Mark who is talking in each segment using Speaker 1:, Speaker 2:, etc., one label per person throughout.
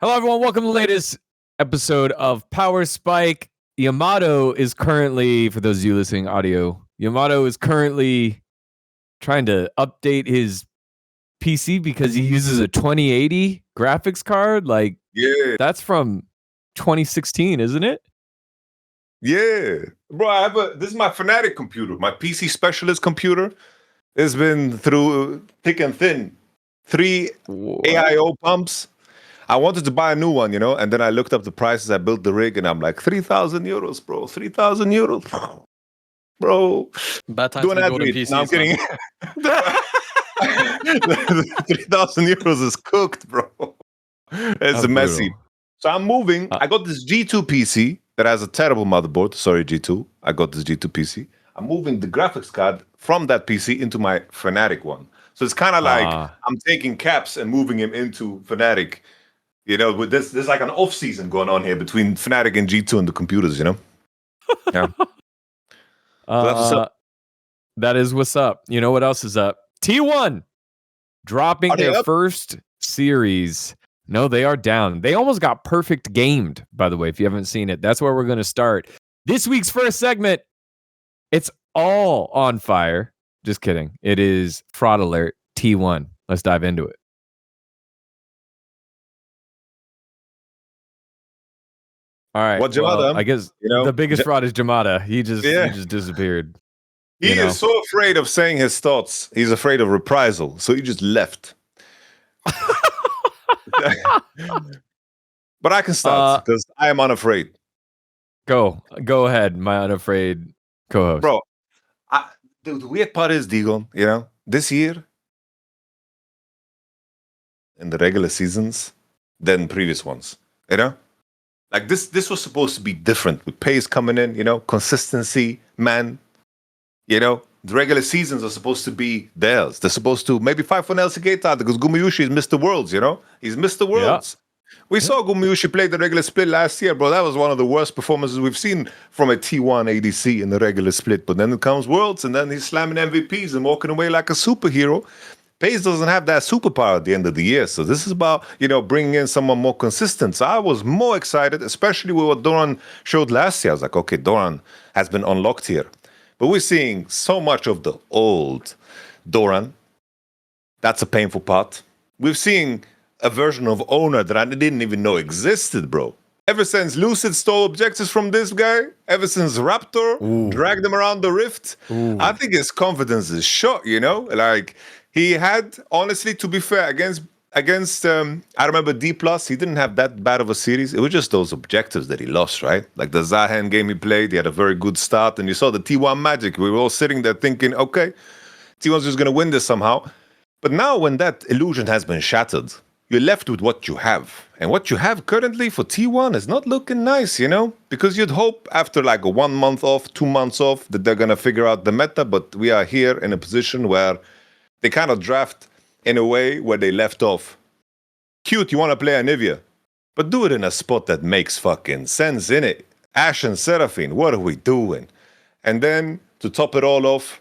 Speaker 1: Hello, everyone. Welcome to the latest episode of Power Spike. Yamato is currently, for those of you listening audio, Yamato is currently trying to update his PC because he uses a 2080 graphics card. Like,
Speaker 2: Yeah,
Speaker 1: that's from 2016, isn't it?
Speaker 2: yeah, bro. This is my Fnatic computer, my PC specialist computer. It's been through thick and thin, 3
Speaker 1: What?
Speaker 2: AIO pumps. I wanted to buy a new one, and then I looked up the prices. I built the rig, and I'm like, 3,000 euros, bro. 3,000 euros, bro.
Speaker 3: Bad time
Speaker 2: Do
Speaker 3: to
Speaker 2: an
Speaker 3: be
Speaker 2: ad
Speaker 3: golden
Speaker 2: read.
Speaker 3: PCs.
Speaker 2: No, I'm kidding. 3,000 euros is cooked, bro. It's
Speaker 1: That's
Speaker 2: messy.
Speaker 1: brutal.
Speaker 2: So I'm moving. I got this G2 PC that has a terrible motherboard. Sorry, G2. I got this G2 PC. I'm moving the graphics card from that PC into my Fnatic one. So it's kind of like I'm taking Caps and moving him into Fnatic. With there's like an off season going on here between Fnatic and G2 and the computers. Yeah. So that's what's up.
Speaker 1: That is what's up. You know what else is up? T1 dropping
Speaker 2: Are they
Speaker 1: their
Speaker 2: up?
Speaker 1: first series. No, they are down. They almost got perfect gamed, by the way, if you haven't seen it. That's where we're going to start. This week's first segment, it's all on fire. Just kidding. It is Fraud Alert T1. Let's dive into it. All right.
Speaker 2: What, Jamada?
Speaker 1: I guess the biggest fraud is Jamada. He just disappeared.
Speaker 2: He is so afraid of saying his thoughts. He's afraid of reprisal. So he just left. But I can start because I am unafraid.
Speaker 1: Go ahead, my unafraid co-host.
Speaker 2: Bro, the weird part is, dGon, this year, in the regular seasons, than previous ones, Like this was supposed to be different with pace coming in, consistency, man. The regular seasons are supposed to be theirs. They're supposed to maybe fight for Nelson Keita because Gumayushi is Mr. Worlds, He's Mr. Worlds. Yeah. We saw Gumayushi play the regular split last year, bro. That was one of the worst performances we've seen from a T1 ADC in the regular split. But then it comes Worlds, and then he's slamming MVPs and walking away like a superhero. Pace doesn't have that superpower at the end of the year. So this is about, bringing in someone more consistent. So I was more excited, especially with what Doran showed last year. I was like, okay, Doran has been unlocked here. But we're seeing so much of the old Doran. That's a painful part. We're seeing a version of Oner that I didn't even know existed, bro. Ever since Lucid stole objectives from this guy, ever since Raptor dragged him around the Rift, I think his confidence is shot, Like, he had, honestly, to be fair, against I remember D+, he didn't have that bad of a series. It was just those objectives that he lost, right? Like the Zahen game he played, he had a very good start, and you saw the T1 magic. We were all sitting there thinking, okay, T1's just going to win this somehow. But now when that illusion has been shattered, you're left with what you have. And what you have currently for T1 is not looking nice, Because you'd hope after like a 1 month off, 2 months off, that they're going to figure out the meta, but we are here in a position where they kind of draft in a way where they left off. Cute, you want to play Anivia, but do it in a spot that makes fucking sense, innit? Ashe and Seraphine, what are we doing? And then, to top it all off,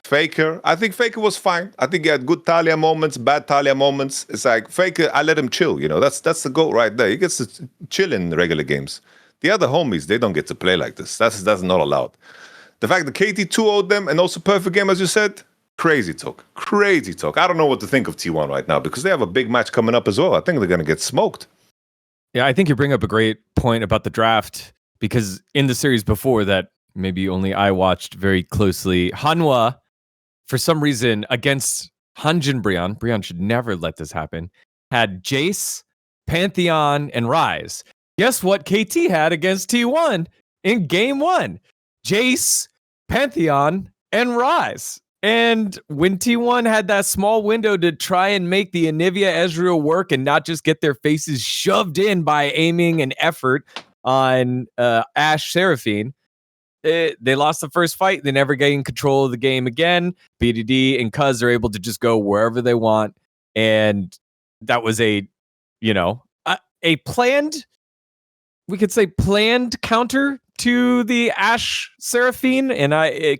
Speaker 2: Faker. I think Faker was fine. I think he had good Talia moments, bad Talia moments. It's like, Faker, I let him chill, That's the goal right there. He gets to chill in regular games. The other homies, they don't get to play like this. That's not allowed. The fact that KT 2-0'd them and also perfect game, as you said, Crazy talk. I don't know what to think of T1 right now because they have a big match coming up as well. I think they're going to get smoked.
Speaker 1: Yeah, I think you bring up a great point about the draft because in the series before that, maybe only I watched very closely, Hanwha, for some reason, against Hanjin Brion should never let this happen, had Jace, Pantheon, and Ryze. Guess what KT had against T1 in game 1? Jace, Pantheon, and Ryze. And when T1 had that small window to try and make the Anivia Ezreal work and not just get their faces shoved in by aiming and effort on Ashe Seraphine, they lost the first fight. They never gained control of the game again. BDD and Cuz are able to just go wherever they want. And that was a planned, we could say planned counter to the Ashe Seraphine, and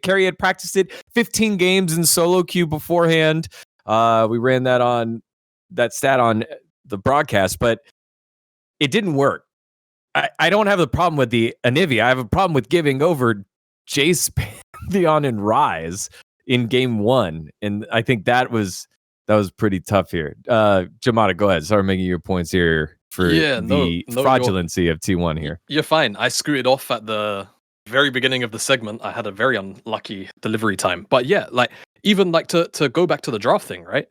Speaker 1: Carrie had practiced it 15 games in solo queue beforehand. We ran that stat on the broadcast, but it didn't work. I don't have a problem with the Anivia. I have a problem with giving over Jace, Pantheon, and Rise in game 1. And I think that was pretty tough here. Jamada, go ahead. Start making your points here for the fraudulency of T1 here.
Speaker 3: You're fine. I screwed off at the very beginning of the segment. I had a very unlucky delivery time. But yeah, like even like to go back to the draft thing, right?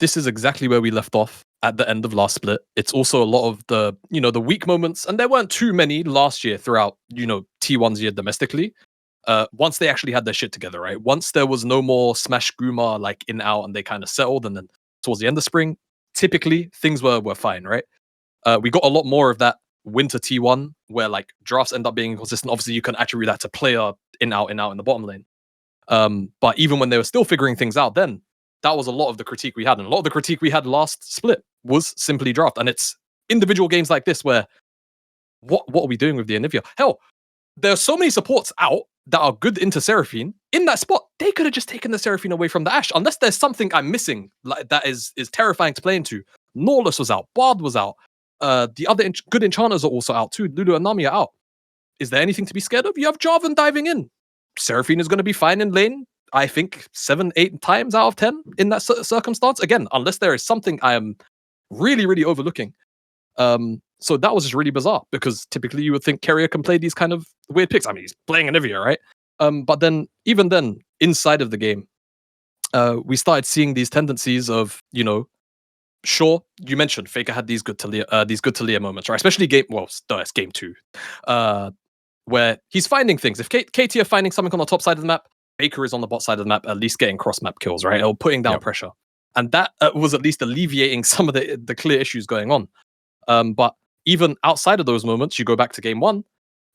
Speaker 3: This is exactly where we left off at the end of last split. It's also a lot of the, the weak moments, and there weren't too many last year throughout, T1's year domestically. Once they actually had their shit together, right? Once there was no more Smash Guma like in out and they kind of settled, and then towards the end of spring, typically things were fine, right? We got a lot more of that winter T1 where like drafts end up being inconsistent. Obviously, you can attribute that to player in out in the bottom lane. But even when they were still figuring things out, then that was a lot of the critique we had. And a lot of the critique we had last split was simply draft. And it's individual games like this where what are we doing with the Anivia? Hell, there are so many supports out that are good into Seraphine. In that spot, they could have just taken the Seraphine away from the Ashe. Unless there's something I'm missing like that is terrifying to play into. Norless was out. Bard was out. The other good enchanters are also out too. Lulu and Nami are out. Is there anything to be scared of? You have Jarvan diving in. Seraphine is going to be fine in lane. I think 7-8 times out of 10 in that circumstance. Again, unless there is something I am really, really overlooking. So that was just really bizarre because typically you would think Carrier can play these kind of weird picks. I mean, he's playing Anivia, right? But then, even then, inside of the game, we started seeing these tendencies of, sure, you mentioned Faker had these good Talia moments, right? Especially it's game 2, where he's finding things. If KT are finding something on the top side of the map, Faker is on the bot side of the map, at least getting cross-map kills, right? Or putting down pressure. And that was at least alleviating some of the clear issues going on. But even outside of those moments, you go back to game 1,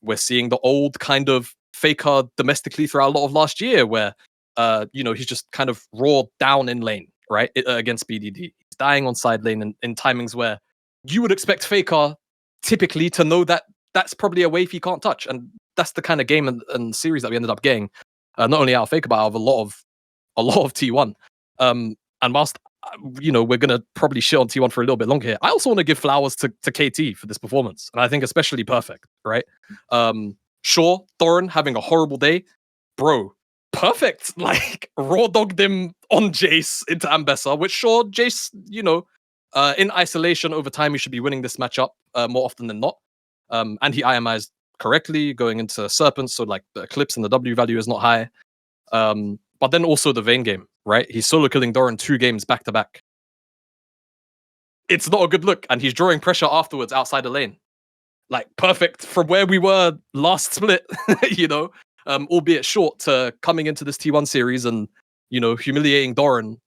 Speaker 3: we're seeing the old kind of Faker domestically throughout a lot of last year where, he's just kind of raw down in lane, right? Against BDD. He's dying on side lane in timings where you would expect Faker typically to know that that's probably a wave he can't touch. And that's the kind of game and series that we ended up getting. Not only out of Faker, but out of a lot of T1. And whilst we're gonna probably shit on T1 for a little bit longer here, I also want to give flowers to KT for this performance, and I think especially perfect, right? Sure, Thorin having a horrible day, bro, perfect. Like raw dogged him on Jace into Ambessa, which sure Jace, in isolation over time, he should be winning this matchup more often than not. And he IMI'd correctly going into Serpents, so like the Eclipse and the W value is not high. But then also the Vayne game, right? He's solo killing Doran 2 games back to back. It's not a good look, and he's drawing pressure afterwards outside the lane. Like perfect from where we were last split, albeit short to coming into this T1 series and humiliating Doran.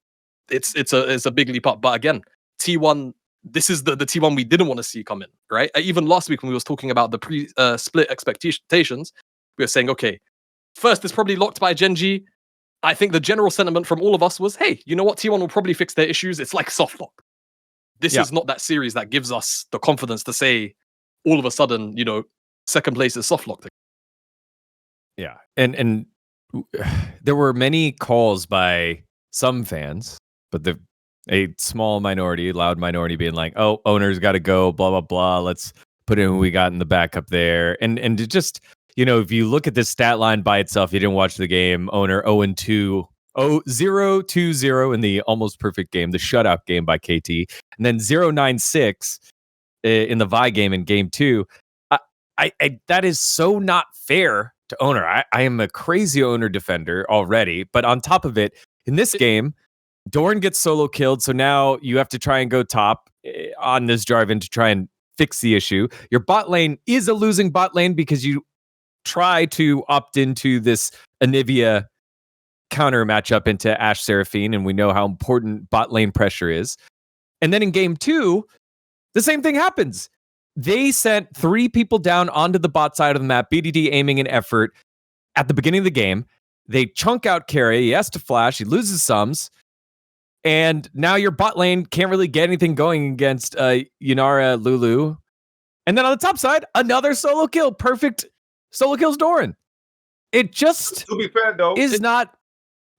Speaker 3: It's a big leap up. But again, T1. This is the T1 we didn't want to see come in, right? Even last week when we was talking about the pre-split expectations, we were saying, okay, first it's probably locked by Gen.G. I think the general sentiment from all of us was, hey, you know what? T1 will probably fix their issues. It's like soft lock. This is not that series that gives us the confidence to say all of a sudden, second place is soft locked.
Speaker 1: Yeah. And there were many calls by some fans, but a small minority, loud minority being like, oh, Oner's got to go, blah, blah, blah. Let's put in who we got in the backup there. And it just, if you look at this stat line by itself, you didn't watch the game, Oner 0-2, 0-2-0 in the almost perfect game, the shutout game by KT, and then 0-9-6 in the Vi game in game 2. I that is so not fair to Oner. I am a crazy Oner defender already, but on top of it, in this game, Doran gets solo killed, so now you have to try and go top on this Jarvan to try and fix the issue. Your bot lane is a losing bot lane because you try to opt into this Anivia counter matchup into Ashe Seraphine, and we know how important bot lane pressure is. And then in game 2, the same thing happens. They sent 3 people down onto the bot side of the map, BDD aiming an effort at the beginning of the game. They chunk out Carry, he has to flash, he loses sums. And now your bot lane can't really get anything going against Yunara, Lulu. And then on the top side, another solo kill. Perfect solo kills Doran. It just
Speaker 2: to be fair, though,
Speaker 1: is not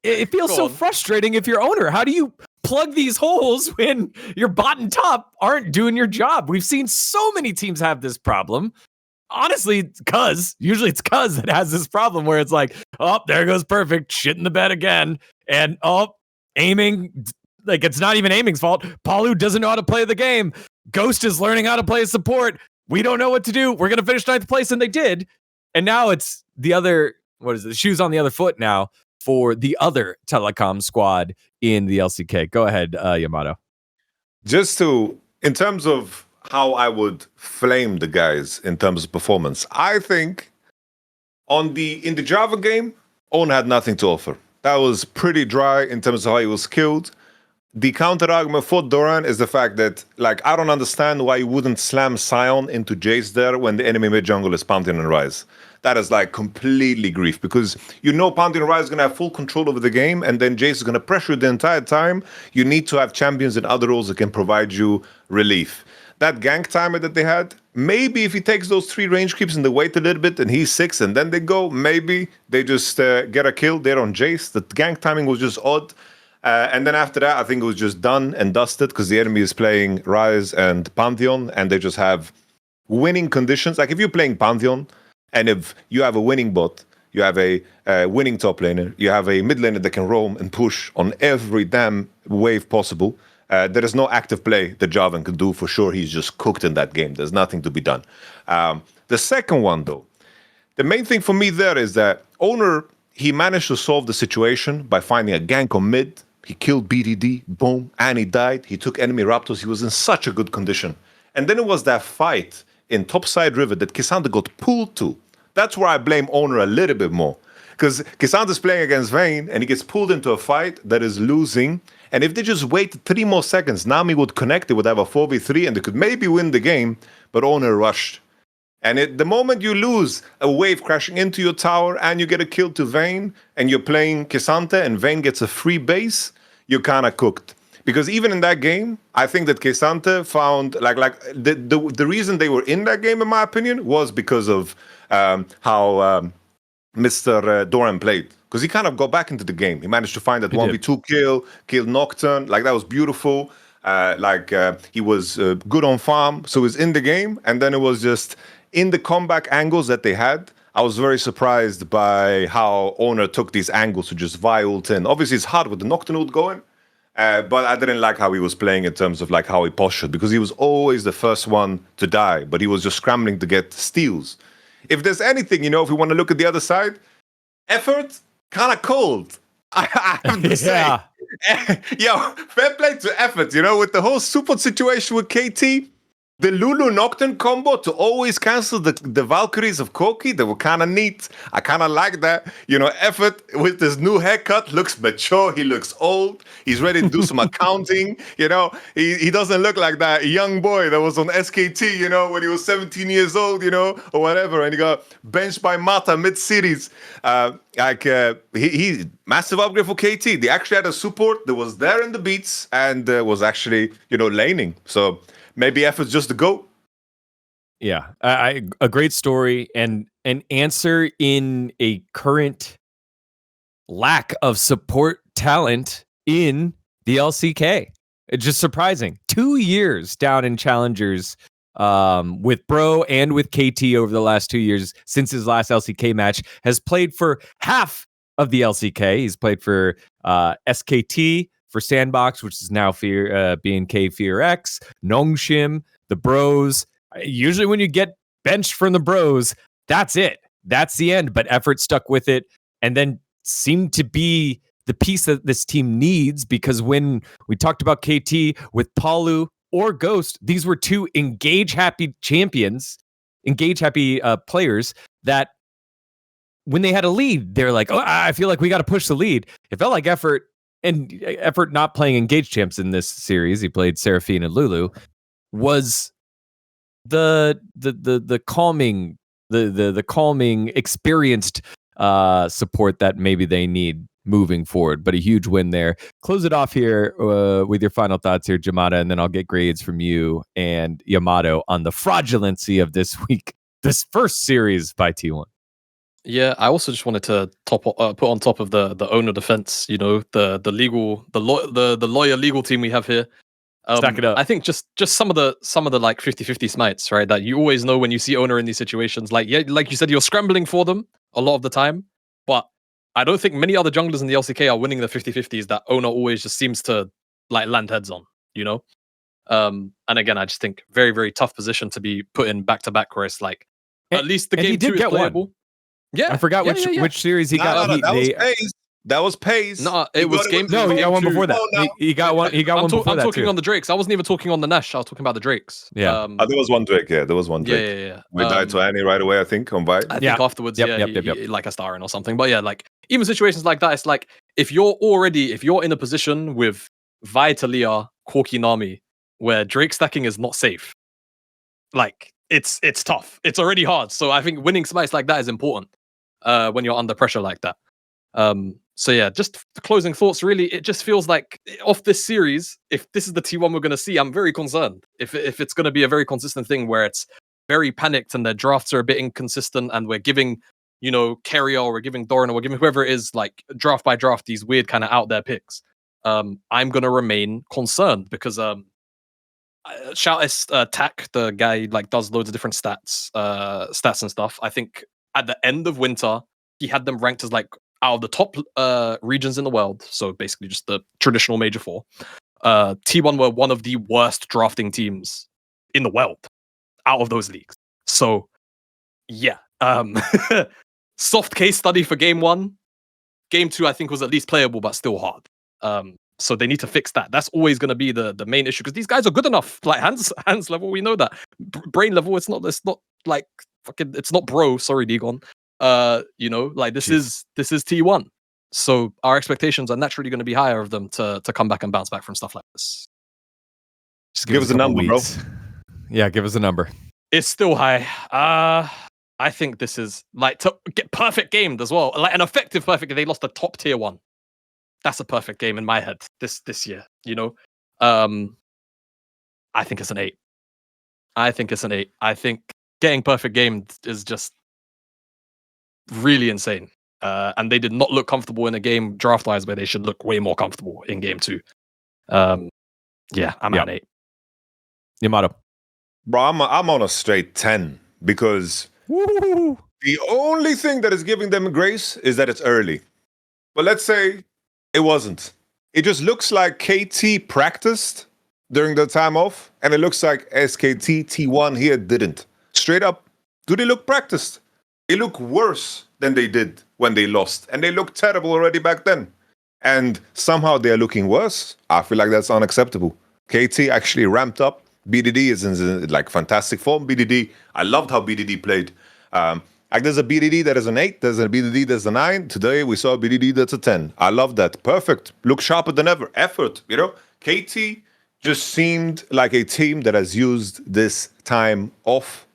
Speaker 1: it feels
Speaker 3: Go
Speaker 1: so
Speaker 3: on.
Speaker 1: frustrating if you're Oner. How do you plug these holes when your bot and top aren't doing your job? We've seen so many teams have this problem. Honestly, usually it's Cuz that has this problem where it's like, oh, there goes perfect, shit in the bed again. And aiming, like it's not even aiming's fault. Palu doesn't know how to play the game. Ghost is learning how to play support. We don't know what to do. We're going to finish 9th place, and they did. And now it's the other, the shoes on the other foot now for the other telecom squad in the LCK. Go ahead, Yamato.
Speaker 2: In terms of how I would flame the guys in terms of performance, I think in the Java game, Oner had nothing to offer. That was pretty dry in terms of how he was killed. The counter argument for Doran is the fact that, like, I don't understand why you wouldn't slam Sion into Jace there when the enemy mid jungle is Pantheon and Ryze. That is like completely grief, because you know Pantheon and Ryze is going to have full control over the game, and then Jace is going to pressure you the entire time. You need to have champions and other roles that can provide you relief. That gank timer that they had, maybe if he takes those 3 range creeps and they wait a little bit and he's 6 and then they go, maybe they just get a kill there on Jace. The gank timing was just odd. And then after that, I think it was just done and dusted because the enemy is playing Ryze and Pantheon and they just have winning conditions. Like if you're playing Pantheon and if you have a winning bot, you have a winning top laner, you have a mid laner that can roam and push on every damn wave possible. There is no active play that Javan can do for sure. He's just cooked in that game. There's nothing to be done. The second one, though, the main thing for me there is that Oner, he managed to solve the situation by finding a gank on mid. He killed BDD, boom, and he died. He took enemy Raptors. He was in such a good condition. And then it was that fight in topside river that K'Sante got pulled to. That's where I blame Oner a little bit more. Because K'Sante's playing against Vayne, and he gets pulled into a fight that is losing. And if they just wait 3 more seconds, Nami would connect, they would have a 4v3, and they could maybe win the game, but Oner rushed. And the moment you lose a wave crashing into your tower, and you get a kill to Vayne, and you're playing K'Sante, and Vayne gets a free base, you're kind of cooked. Because even in that game, I think that K'Sante found, the reason they were in that game, in my opinion, was because of how Mr. Doran played. Because he kind of got back into the game. He managed to find that 1v2 killed Nocturne. Like, that was beautiful. He was good on farm. So he was in the game. And then it was just in the comeback angles that they had. I was very surprised by how Oner took these angles to just Vi ult in. Obviously, it's hard with the Nocturne ult going. But I didn't like how he was playing in terms of like how he postured. Because he was always the first one to die. But he was just scrambling to get steals. If there's anything, if we want to look at the other side, effort, kind of cold. I have to say. Yo, fair play to effort, with the whole support situation with KT, the Lulu Nocturne combo to always cancel the Valkyries of Koki, they were kind of neat. I kind of like that. Effort with this new haircut looks mature. He looks old. He's ready to do some accounting. He doesn't look like that young boy that was on SKT, when he was 17 years old, or whatever. And he got benched by Mata mid-series. He massive upgrade for KT. They actually had a support that was there in the beats and was actually, laning. So maybe effort's just the GOAT.
Speaker 1: Yeah, a great story and an answer in a current lack of support talent in the LCK. It's just surprising. 2 years down in challengers with Bro and with KT over the last 2 years since his last LCK match, has played for half of the LCK. He's played for SKT, for Sandbox, which is now BNK Fear X, Nongshim, the Bros. Usually when you get benched from the Bros, that's it. That's the end. But effort stuck with it and then seemed to be the piece that this team needs, because when we talked about KT with Palu or Ghost, these were 2 engage-happy champions, engage-happy players that when they had a lead, they're like, oh, I feel like we got to push the lead. It felt like effort not playing engaged champs in this series. He played Seraphine and Lulu. Was the calming, the calming, experienced support that maybe they need moving forward. But a huge win there. Close it off here with your final thoughts here, Jamada, and then I'll get grades from you and Yamato on the fraudulency of this week, this first series by T1.
Speaker 3: Yeah, I also just wanted to put on top of the Oner defense. You know, the lawyer legal team we have here.
Speaker 1: Stack it up.
Speaker 3: I think just some of the like 50-50 smites, right? That you always know when you see Oner in these situations. Like, yeah, like you said, you're scrambling for them a lot of the time, but I don't think many other junglers in the LCK are winning the 50-50s that Oner always just seems to like land heads on, you know? And again, I just think very, very tough position to be put in back to back where it's like at least the
Speaker 1: and he
Speaker 3: game
Speaker 1: did
Speaker 3: 2 is
Speaker 1: get one.
Speaker 3: playable. Yeah.
Speaker 1: I forgot which series he got.
Speaker 2: That was Pays.
Speaker 3: No, it was game.
Speaker 1: No, he got one before that. He got one. He got one before that
Speaker 3: I'm talking
Speaker 1: too.
Speaker 3: on the Drakes. I wasn't even talking on the Nash. I was talking about the Drakes.
Speaker 1: Yeah.
Speaker 2: There was one Drake. Yeah, there was one Drake.
Speaker 3: Yeah.
Speaker 2: We died to Annie right away, I think, on Vi.
Speaker 3: I think afterwards, he like a Starin or something. But yeah, like even situations like that, it's like if you're in a position with Vi Talia, Corki Nami, where Drake stacking is not safe, like it's tough. It's already hard. So I think winning smites like that is important when you're under pressure like that. So yeah, just closing thoughts. Really, it just feels like off this series, if this is the T1 we're going to see, I'm very concerned. If it's going to be a very consistent thing where it's very panicked and their drafts are a bit inconsistent, and we're giving, you know, Carrier or we're giving Doran or we're giving whoever it is like draft by draft these weird kind of out there picks. I'm going to remain concerned because Shout Tack, the guy like does loads of different stats and stuff. I think at the end of winter, he had them ranked as like out of the top regions in the world, so basically just the traditional Major 4, T1 were one of the worst drafting teams in the world out of those leagues. So, yeah. Soft case study for Game 1. Game 2, I think, was at least playable, but still hard. So they need to fix that. That's always going to be the main issue, because these guys are good enough. Like, hands level, we know that. Brain level, it's not like fucking, it's not bro. Sorry, dGon. You know, like this is T1, so our expectations are naturally going to be higher of them to come back and bounce back from stuff like this.
Speaker 2: Just give us a number, bro.
Speaker 1: Yeah, give us a number.
Speaker 3: It's still high. I think this is like to get perfect gamed as well, like an effective perfect. They lost a top tier 1. That's a perfect game in my head this year. You know, I think it's an 8. I think getting perfect game is just really insane. And they did not look comfortable in a game draft-wise where they should look way more comfortable in game 2. Yeah, I'm at an 8.
Speaker 1: Yamato.
Speaker 2: Bro, I'm on a straight 10 because the only thing that is giving them grace is that it's early. But let's say it wasn't. It just looks like KT practiced during the time off, and it looks like SKT T1 here didn't. Straight up, do they look practiced? They look worse than they did when they lost, and they looked terrible already back then. And somehow they're looking worse. I feel like that's unacceptable. KT actually ramped up. BDD is in like fantastic form. BDD, I loved how BDD played. Like there's a BDD that is an 8, there's a BDD that's a 9. Today we saw a BDD that's a 10. I love that. Perfect. Look sharper than ever. Effort, you know? KT just seemed like a team that has used this time off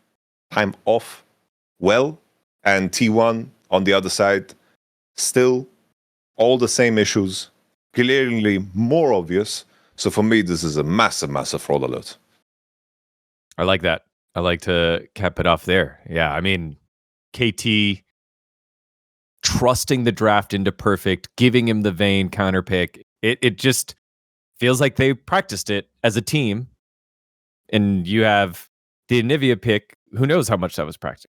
Speaker 2: well. And T1 on the other side, still all the same issues, clearly more obvious. So for me, this is a massive, massive fraud alert.
Speaker 1: I like that. I like to cap it off there. Yeah, I mean, KT trusting the draft into perfect, giving him the Vayne counter pick. It just feels like they practiced it as a team. And you have the Anivia pick. Who knows how much that was practiced?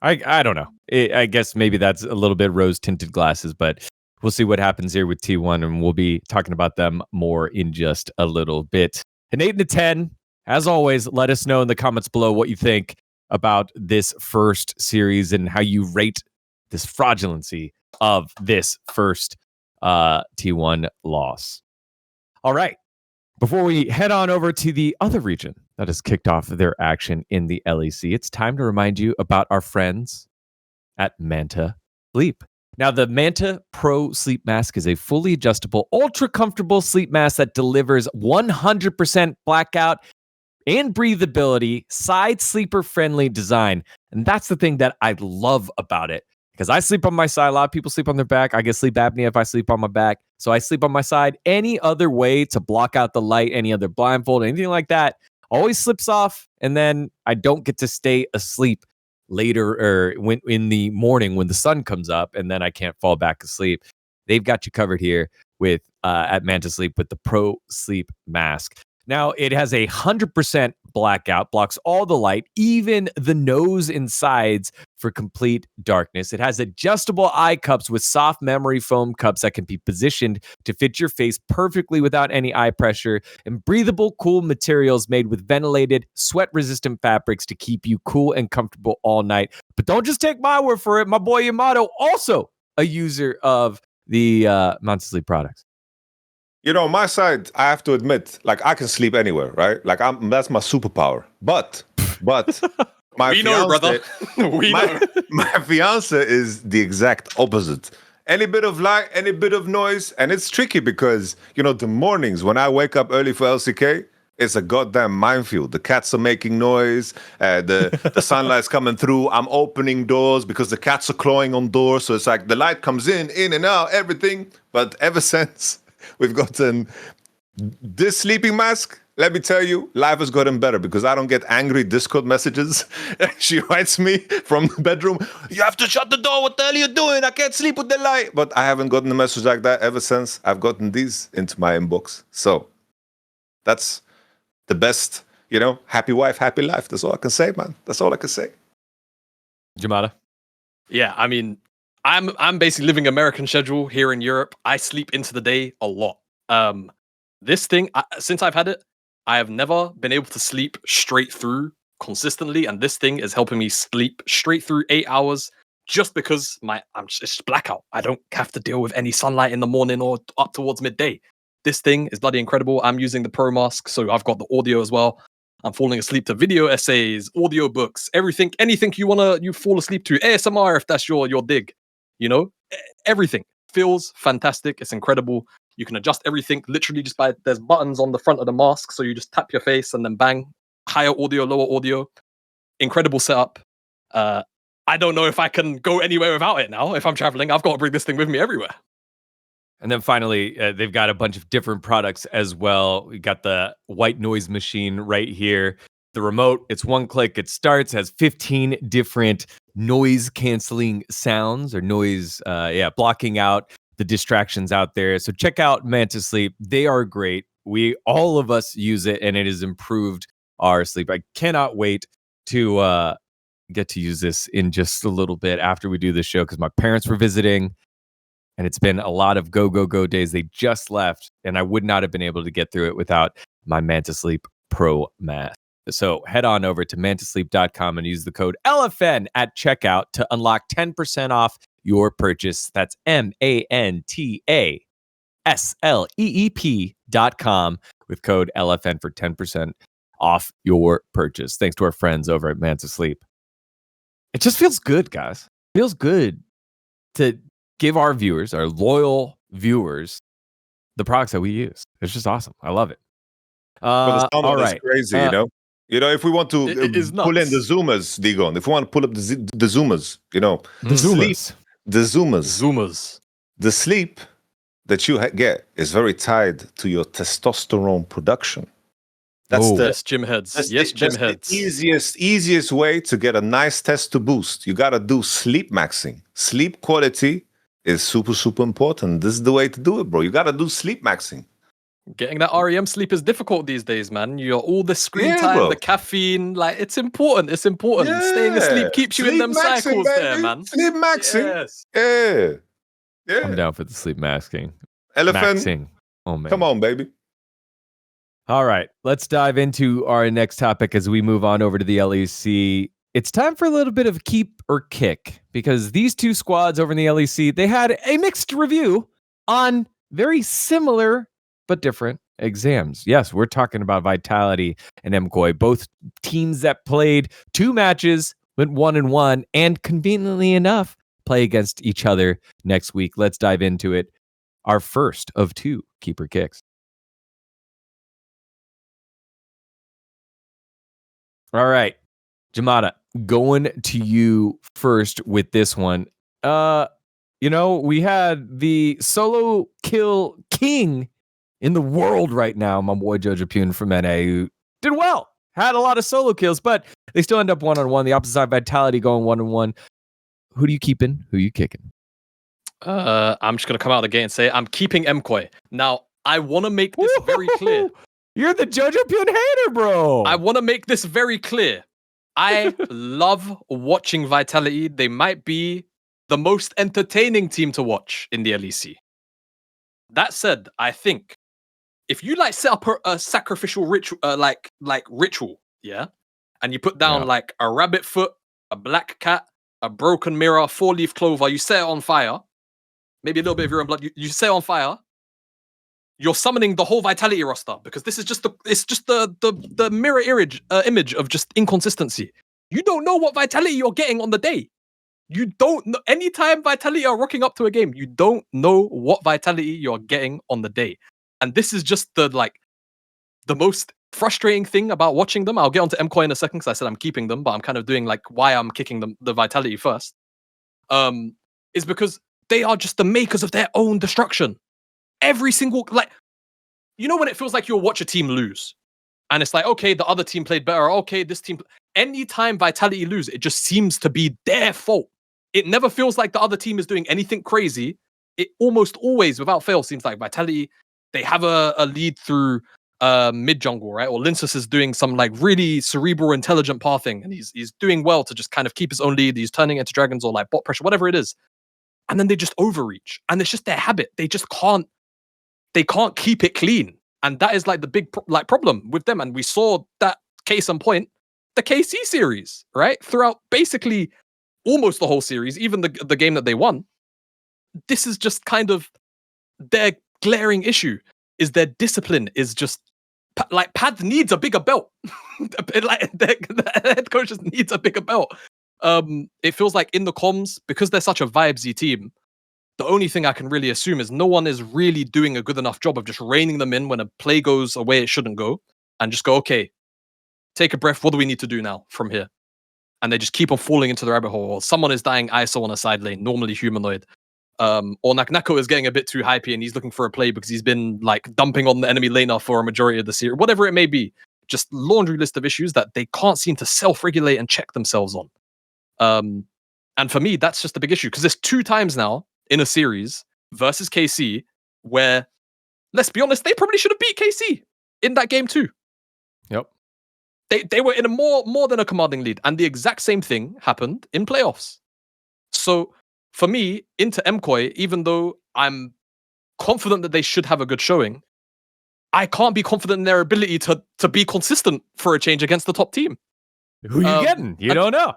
Speaker 1: I don't know. I guess maybe that's a little bit rose-tinted glasses, but we'll see what happens here with T1, and we'll be talking about them more in just a little bit. An 8 and a 10. As always, let us know in the comments below what you think about this first series and how you rate this fraudulency of this first T1 loss. All right. Before we head on over to the other region that has kicked off their action in the LEC, it's time to remind you about our friends at Manta Sleep. Now, the Manta Pro Sleep Mask is a fully adjustable, ultra comfortable sleep mask that delivers 100% blackout and breathability, side sleeper friendly design. And that's the thing that I love about it, because I sleep on my side. A lot of people sleep on their back. I get sleep apnea if I sleep on my back. So I sleep on my side. Any other way to block out the light, any other blindfold, anything like that, always slips off. And then I don't get to stay asleep later or when in the morning when the sun comes up and then I can't fall back asleep. They've got you covered here with at Manta Sleep with the Pro Sleep Mask. Now, it has 100% blackout, blocks all the light, even the nose and sides for complete darkness. It has adjustable eye cups with soft memory foam cups that can be positioned to fit your face perfectly without any eye pressure, and breathable, cool materials made with ventilated, sweat-resistant fabrics to keep you cool and comfortable all night. But don't just take my word for it. My boy Yamato, also a user of the Manta Sleep products.
Speaker 2: You know, on my side, I have to admit, like I can sleep anywhere, right? Like that's my superpower. But my
Speaker 3: We know, brother. We know.
Speaker 2: My fiance is the exact opposite. Any bit of light, any bit of noise, and it's tricky because you know the mornings when I wake up early for LCK, it's a goddamn minefield. The cats are making noise. The sunlight's coming through. I'm opening doors because the cats are clawing on doors. So it's like the light comes in and out, everything. But ever since we've gotten this sleeping mask, let me tell you, life has gotten better because I don't get angry Discord messages. She writes me from the bedroom, you have to shut the door. What the hell are you doing? I can't sleep with the light. But I haven't gotten a message like that ever since I've gotten these into my inbox. So that's the best, you know, happy wife, happy life. That's all I can say, man. That's all I can say.
Speaker 1: Jamada?
Speaker 3: Yeah, I mean, I'm basically living American schedule here in Europe. I sleep into the day a lot. This thing, since I've had it, I have never been able to sleep straight through consistently, and this thing is helping me sleep straight through 8 hours just because it's just blackout. I don't have to deal with any sunlight in the morning or up towards midday. This thing is bloody incredible. I'm using the Pro Mask, so I've got the audio as well. I'm falling asleep to video essays, audio books, everything, anything you fall asleep to. ASMR if that's your dig. You know, everything feels fantastic. It's incredible. You can adjust everything literally just by there's buttons on the front of the mask, so you just tap your face and then bang, higher audio, lower audio. Incredible setup. I don't know if I can go anywhere without it now. If I'm traveling, I've got to bring this thing with me everywhere.
Speaker 1: And then finally, they've got a bunch of different products as well. We got the white noise machine right here. The remote, it's one click. It starts, has 15 different noise canceling sounds or noise, blocking out the distractions out there. So check out Manta Sleep. They are great. All of us use it, and it has improved our sleep. I cannot wait to get to use this in just a little bit after we do this show because my parents were visiting. And it's been a lot of go days. They just left, and I would not have been able to get through it without my Manta Sleep Pro Mask. So head on over to mantasleep.com and use the code LFN at checkout to unlock 10% off your purchase. That's MANTASLEEP.com with code LFN for 10% off your purchase. Thanks to our friends over at Manta Sleep. It just feels good, guys. It feels good to give our viewers, our loyal viewers, the products that we use. It's just awesome. I love it.
Speaker 2: But the
Speaker 1: all right.
Speaker 2: is crazy, you know? You know, if we want to pull in the zoomers, dGon, if we want to pull up the zoomers, you know,
Speaker 1: The zoomers.
Speaker 2: The sleep that you get is very tied to your testosterone production. That's
Speaker 3: yes, gym heads.
Speaker 2: The easiest way to get a nice testo boost. You got to do sleep maxing. Sleep quality is super, super important. This is the way to do it, bro. You got to do sleep maxing.
Speaker 3: Getting that REM sleep is difficult these days, man. You're all the screen time,
Speaker 2: bro.
Speaker 3: the caffeine, like it's important. It's important.
Speaker 2: Yeah.
Speaker 3: Staying asleep keeps you in them
Speaker 2: maxing,
Speaker 3: cycles
Speaker 2: baby.
Speaker 3: there, man.
Speaker 2: Sleep maxing.
Speaker 3: Yes.
Speaker 2: Yeah.
Speaker 1: I'm down for the sleep masking.
Speaker 2: Elephant.
Speaker 1: Maxing. Oh, man.
Speaker 2: Come on, baby.
Speaker 1: All right. Let's dive into our next topic as we move on over to the LEC. It's time for a little bit of keep or kick because these two squads over in the LEC, they had a mixed review on very similar but different exams. Yes, we're talking about Vitality and MKOI, both teams that played 2 matches, went 1-1, and conveniently enough, play against each other next week. Let's dive into it. Our first of 2 keeper kicks. All right, Jamada, going to you first with this one. You know, we had the solo kill king in the world right now, my boy Jojopyun from NA, who did well, had a lot of solo kills, but They still end up 1-on-1. The opposite side, Vitality going 1-on-1. Who do you keeping? Who you kicking?
Speaker 3: I'm just gonna come out of the gate and say I'm keeping MKOI. Now, I want to make this very clear.
Speaker 1: You're the Jojopyun hater, bro.
Speaker 3: I want to make this very clear. I love watching Vitality. They might be the most entertaining team to watch in the LEC. That said, I think if you like set up a sacrificial ritual, like ritual, yeah, and you put down like a rabbit foot, a black cat, a broken mirror, 4-leaf clover, you set it on fire. Maybe a little bit of your own blood. You set it on fire. You're summoning the whole Vitality roster because this is just the mirror image of just inconsistency. You don't know what Vitality you're getting on the day. You don't know. Anytime Vitality are rocking up to a game, you don't know what Vitality you're getting on the day. And this is just the most frustrating thing about watching them. I'll get onto MKOI in a second because I said I'm keeping them, but I'm kind of doing like why I'm kicking them the Vitality first. Is because they are just the makers of their own destruction. Every single, like, you know when it feels like you'll watch a team lose and it's like, okay, the other team played better. Okay, this team, anytime Vitality lose, it just seems to be their fault. It never feels like the other team is doing anything crazy. It almost always, without fail, seems like Vitality, they have a lead through mid jungle, right? Or Linsus is doing some like really cerebral, intelligent pathing and he's doing well to just kind of keep his own lead. He's turning into dragons or like bot pressure, whatever it is. And then they just overreach. And it's just their habit. They just can't keep it clean. And that is like the big problem with them. And we saw that case in point, the KC series, right? Throughout basically almost the whole series, even the game that they won. This is just kind of their glaring issue, is their discipline is just like Pad needs a bigger belt. Like the head coach just needs a bigger belt. It feels like in the comms, because they're such a vibesy team, the only thing I can really assume is no one is really doing a good enough job of just reining them in when a play goes away it shouldn't go, and just go, okay, take a breath. What do we need to do now from here? And they just keep on falling into the rabbit hole. Or someone is dying ISO on a side lane, normally humanoid. Or Naknako is getting a bit too hypey and he's looking for a play because he's been like dumping on the enemy laner for a majority of the series. Whatever it may be. Just laundry list of issues that they can't seem to self-regulate and check themselves on. And for me, that's just a big issue because there's 2 times now in a series versus KC where, let's be honest, they probably should have beat KC in that game too.
Speaker 1: Yep.
Speaker 3: They were in a more than a commanding lead, and the exact same thing happened in playoffs. So for me, into MKOI, even though I'm confident that they should have a good showing, I can't be confident in their ability to be consistent for a change against the top team.
Speaker 1: Who you getting? You don't know.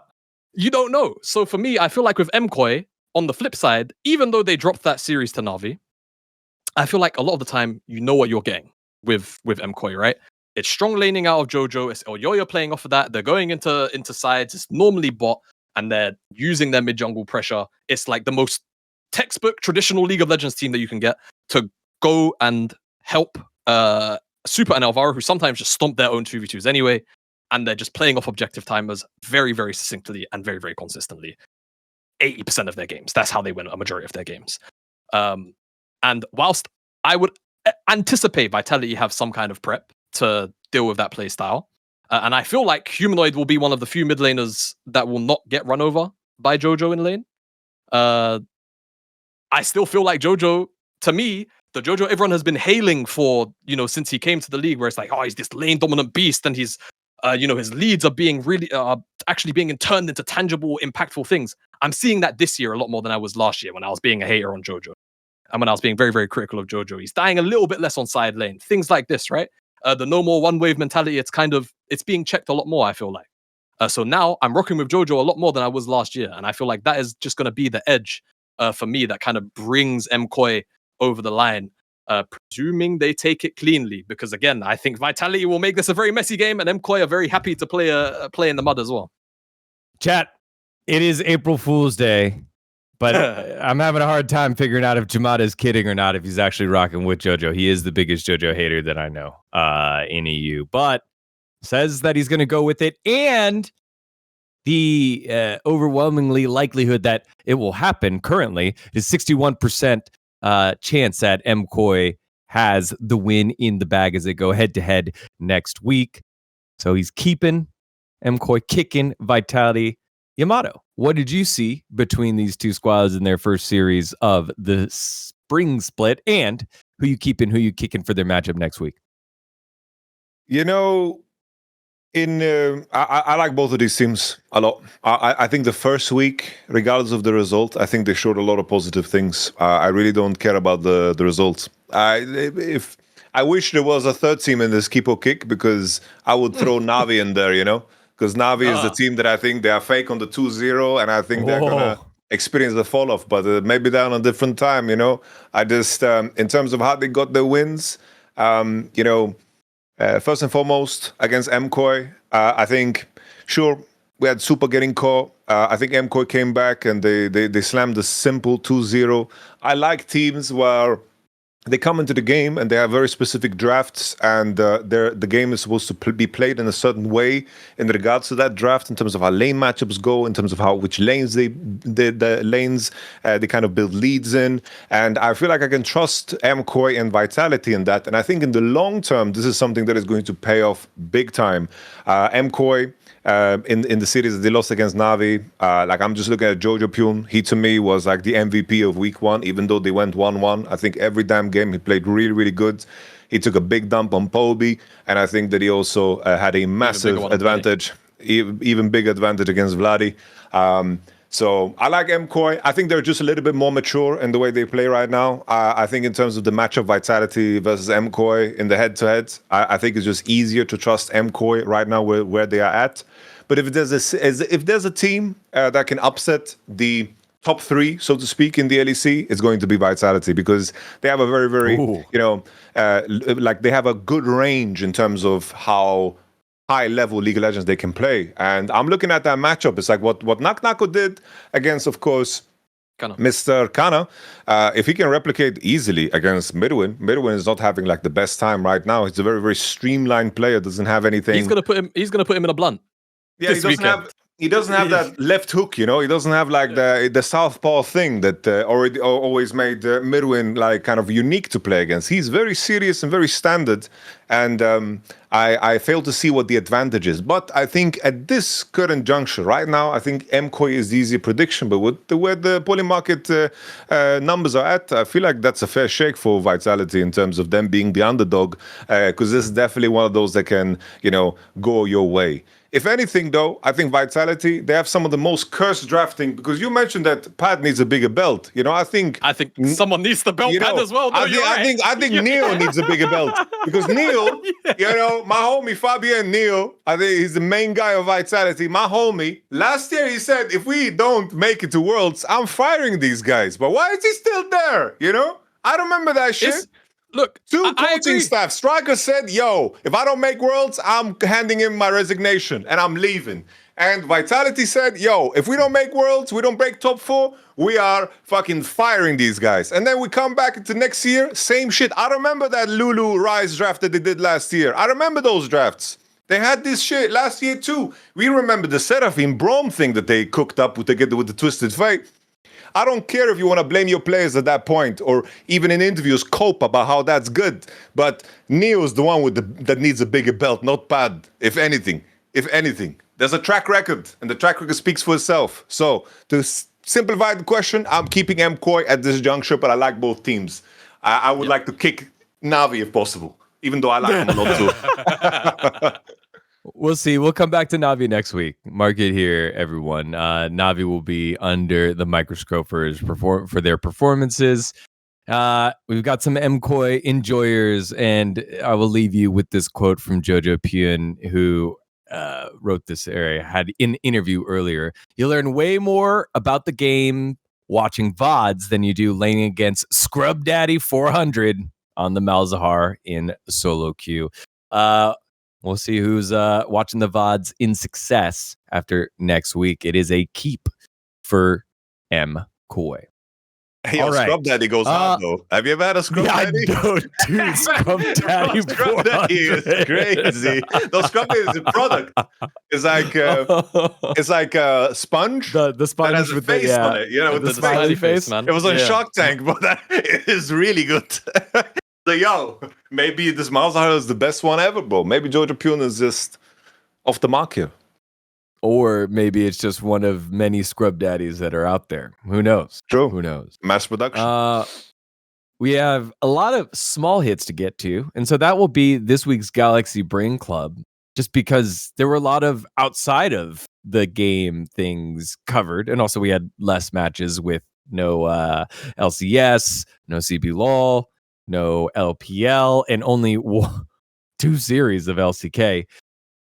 Speaker 3: You don't know. So for me, I feel like with MKOI, on the flip side, even though they dropped that series to Na'Vi, I feel like a lot of the time you know what you're getting with MKOI, right? It's strong laning out of Jojo. It's Oyoyo playing off of that. They're going into sides. It's normally bot, and they're using their mid jungle pressure. It's like the most textbook traditional League of Legends team that you can get to go and help Super and Alvaro, who sometimes just stomp their own 2v2s anyway, and they're just playing off objective timers very, very succinctly and very, very consistently. 80% of their games. That's how they win a majority of their games. And whilst I would anticipate Vitality have some kind of prep to deal with that play style, and I feel like Humanoid will be one of the few mid laners that will not get run over by Jojo in lane. I still feel like Jojo, to me, the Jojo everyone has been hailing for, since he came to the league, where it's like, oh, he's this lane dominant beast, and he's, his leads are being really, actually being turned into tangible, impactful things. I'm seeing that this year a lot more than I was last year when I was being a hater on Jojo. And when I was being very, very critical of Jojo. He's dying a little bit less on side lane. Things like this, right? The no more one wave mentality, it's being checked a lot more, I feel like. So now I'm rocking with Jojo a lot more than I was last year. And I feel like that is just going to be the edge for me that kind of brings MKOI over the line, presuming they take it cleanly. Because again, I think Vitality will make this a very messy game, and MKOI are very happy to play in the mud as well.
Speaker 1: Chat, it is April Fool's Day, but I'm having a hard time figuring out if Jamada is kidding or not, if he's actually rocking with Jojo. He is the biggest Jojo hater that I know in EU, but says that he's going to go with it, and the overwhelmingly likelihood that it will happen currently is 61% chance that MKOI has the win in the bag as they go head-to-head next week. So he's keeping MKOI kicking Vitality Yamato. What did you see between these two squads in their first series of the spring split, and who you keeping, who you kicking for their matchup next week?
Speaker 2: You know, I like both of these teams a lot. I think the first week, regardless of the result, I think they showed a lot of positive things. I really don't care about the results. I wish there was a third team in this Kipo kick, because I would throw Navi in there, because Navi is the team that I think they are fake on the 2-0, and I think they're gonna experience the fall off, but maybe they're on a different time. I just in terms of how they got their wins, first and foremost, against MKOI, I think, sure, we had Super getting caught. I think MKOI came back and they slammed the simple 2-0. I like teams where they come into the game and they have very specific drafts, and the game is supposed to be played in a certain way in regards to that draft, in terms of how lane matchups go, in terms of which lanes they kind of build leads in. And I feel like I can trust MKOI and Vitality in that. And I think in the long term, this is something that is going to pay off big time. MKOI, in the series that they lost against Navi, I'm just looking at Jojopyun. He to me was like the MVP of week 1, even though they went 1-1. I think every damn game he played really, really good. He took a big dump on Poby, and I think that he also had a massive advantage, even bigger advantage against Vladi. So I like MKOI. I think they're just a little bit more mature in the way they play right now. I think in terms of the matchup Vitality versus MKOI in the head-to-head, I think it's just easier to trust MKOI right now where they are at. But if there's a team that can upset the top 3, so to speak, in the LEC, it's going to be Vitality, because they have a very, very, they have a good range in terms of how high-level League of Legends they can play. And I'm looking at that matchup. It's like what Naknako did against, of course, Mr. Kana. If he can replicate easily against Midwin is not having like the best time right now. He's a very, very streamlined player, doesn't have anything.
Speaker 3: He's gonna put him in a blunt.
Speaker 2: Yeah, he doesn't have that left hook, He doesn't have like the southpaw thing that always made Midwin like kind of unique to play against. He's very serious and very standard, and I fail to see what the advantage is. But I think at this current juncture, right now, I think MKOI is the easier prediction. But where the poly market numbers are at, I feel like that's a fair shake for Vitality in terms of them being the underdog, because this is definitely one of those that can, go your way. If anything, though, I think Vitality, they have some of the most cursed drafting, because you mentioned that Pad needs a bigger belt. I think
Speaker 3: someone needs the belt Pad as well.
Speaker 2: I think Neo needs a bigger belt, because Neo, my homie Fabian Neo, I think he's the main guy of Vitality. My homie, last year he said, if we don't make it to Worlds, I'm firing these guys. But why is he still there? I remember that shit.
Speaker 3: Look,
Speaker 2: two coaching staff. Striker said, yo, if I don't make Worlds, I'm handing in my resignation and I'm leaving. And Vitality said, yo, if we don't make Worlds, we don't break top 4, we are fucking firing these guys. And then we come back into next year, same shit. I remember that Lulu Rise draft that they did last year. I remember those drafts. They had this shit last year too. We remember the Seraphine Brom thing that they cooked up together with the Twisted Fate. I don't care if you want to blame your players at that point, or even in interviews cope about how that's good. But Neo's the one that needs a bigger belt, not Pad. If anything, there's a track record, and the track record speaks for itself. So to simplify the question, I'm keeping MKOI at this juncture, but I like both teams. I would like to kick Navi if possible, even though I like them a lot too.
Speaker 1: We'll see. We'll come back to Navi next week. Mark it here, everyone. Navi will be under the microscope for their performances. We've got some MKOI enjoyers, and I will leave you with this quote from Jojopyun, who wrote this area, had an interview earlier. You learn way more about the game watching VODs than you do laning against Scrub Daddy 400 on the Malzahar in solo queue. We'll see who's watching the VODs in success after next week. It is a keep for MKOI.
Speaker 2: Hey, Scrub Daddy goes hard, though. Have you ever had a Scrub Daddy?
Speaker 1: No, dude, Scrub Daddy.
Speaker 2: Scrub Daddy is crazy. No, Scrub Daddy is a product. It's like a sponge.
Speaker 1: The sponge
Speaker 2: that has
Speaker 1: with
Speaker 2: a face on it. With
Speaker 1: the smiley face, man.
Speaker 2: It was on Shark Tank, but it is really good. So, yo, maybe this Malzahar is the best one ever, bro. Maybe Jojopyun is just off the mark here.
Speaker 1: Or maybe it's just one of many scrub daddies that are out there. Who knows?
Speaker 2: True.
Speaker 1: Who knows?
Speaker 2: Mass production.
Speaker 1: We have a lot of small hits to get to. And so that will be this week's Galaxy Brain Club, just because there were a lot of outside of the game things covered. And also we had less matches with no LCS, no CB LOL, no LPL, and only 2 series of LCK.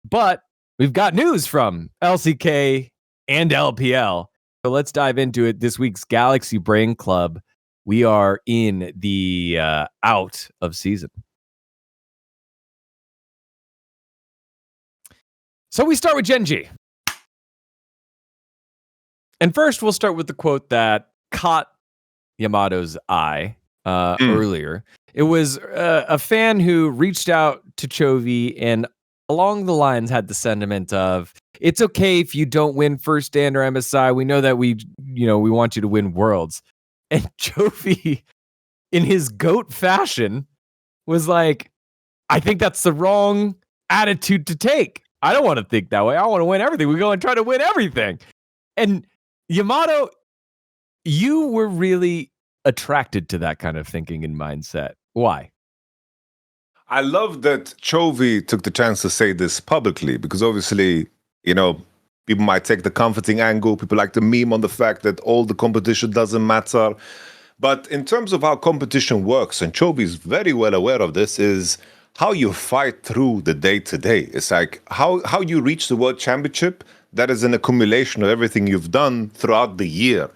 Speaker 1: But we've got news from LCK and LPL. So let's dive into it. This week's Galaxy Brain Club. We are in the out of season. So we start with Gen.G. And first, we'll start with the quote that caught Yamato's eye earlier. It was a fan who reached out to Chovy and along the lines had the sentiment of, it's okay if you don't win first stand or MSI. We know that we want you to win worlds. And Chovy, in his GOAT fashion, was like, I think that's the wrong attitude to take. I don't want to think that way. I want to win everything. We go and try to win everything. And Yamato, you were really attracted to that kind of thinking and mindset. Why?
Speaker 2: I love that Chovy took the chance to say this publicly, because obviously, people might take the comforting angle. People like to meme on the fact that all the competition doesn't matter. But in terms of how competition works, and Chovy is very well aware of this, is how you fight through the day-to-day. It's like how you reach the World Championship, that is an accumulation of everything you've done throughout the year.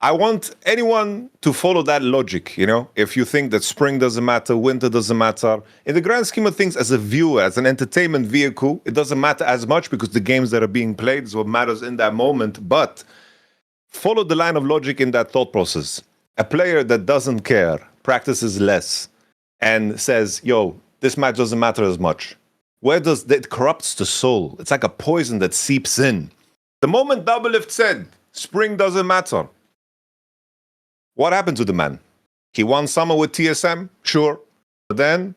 Speaker 2: I want anyone to follow that logic, If you think that spring doesn't matter, winter doesn't matter, in the grand scheme of things, as a viewer, as an entertainment vehicle, it doesn't matter as much because the games that are being played is what matters in that moment. But follow the line of logic in that thought process. A player that doesn't care, practices less, and says, yo, this match doesn't matter as much. It corrupts the soul. It's like a poison that seeps in. The moment Doublelift said, spring doesn't matter, what happened to the man? He won summer with TSM, sure. But then,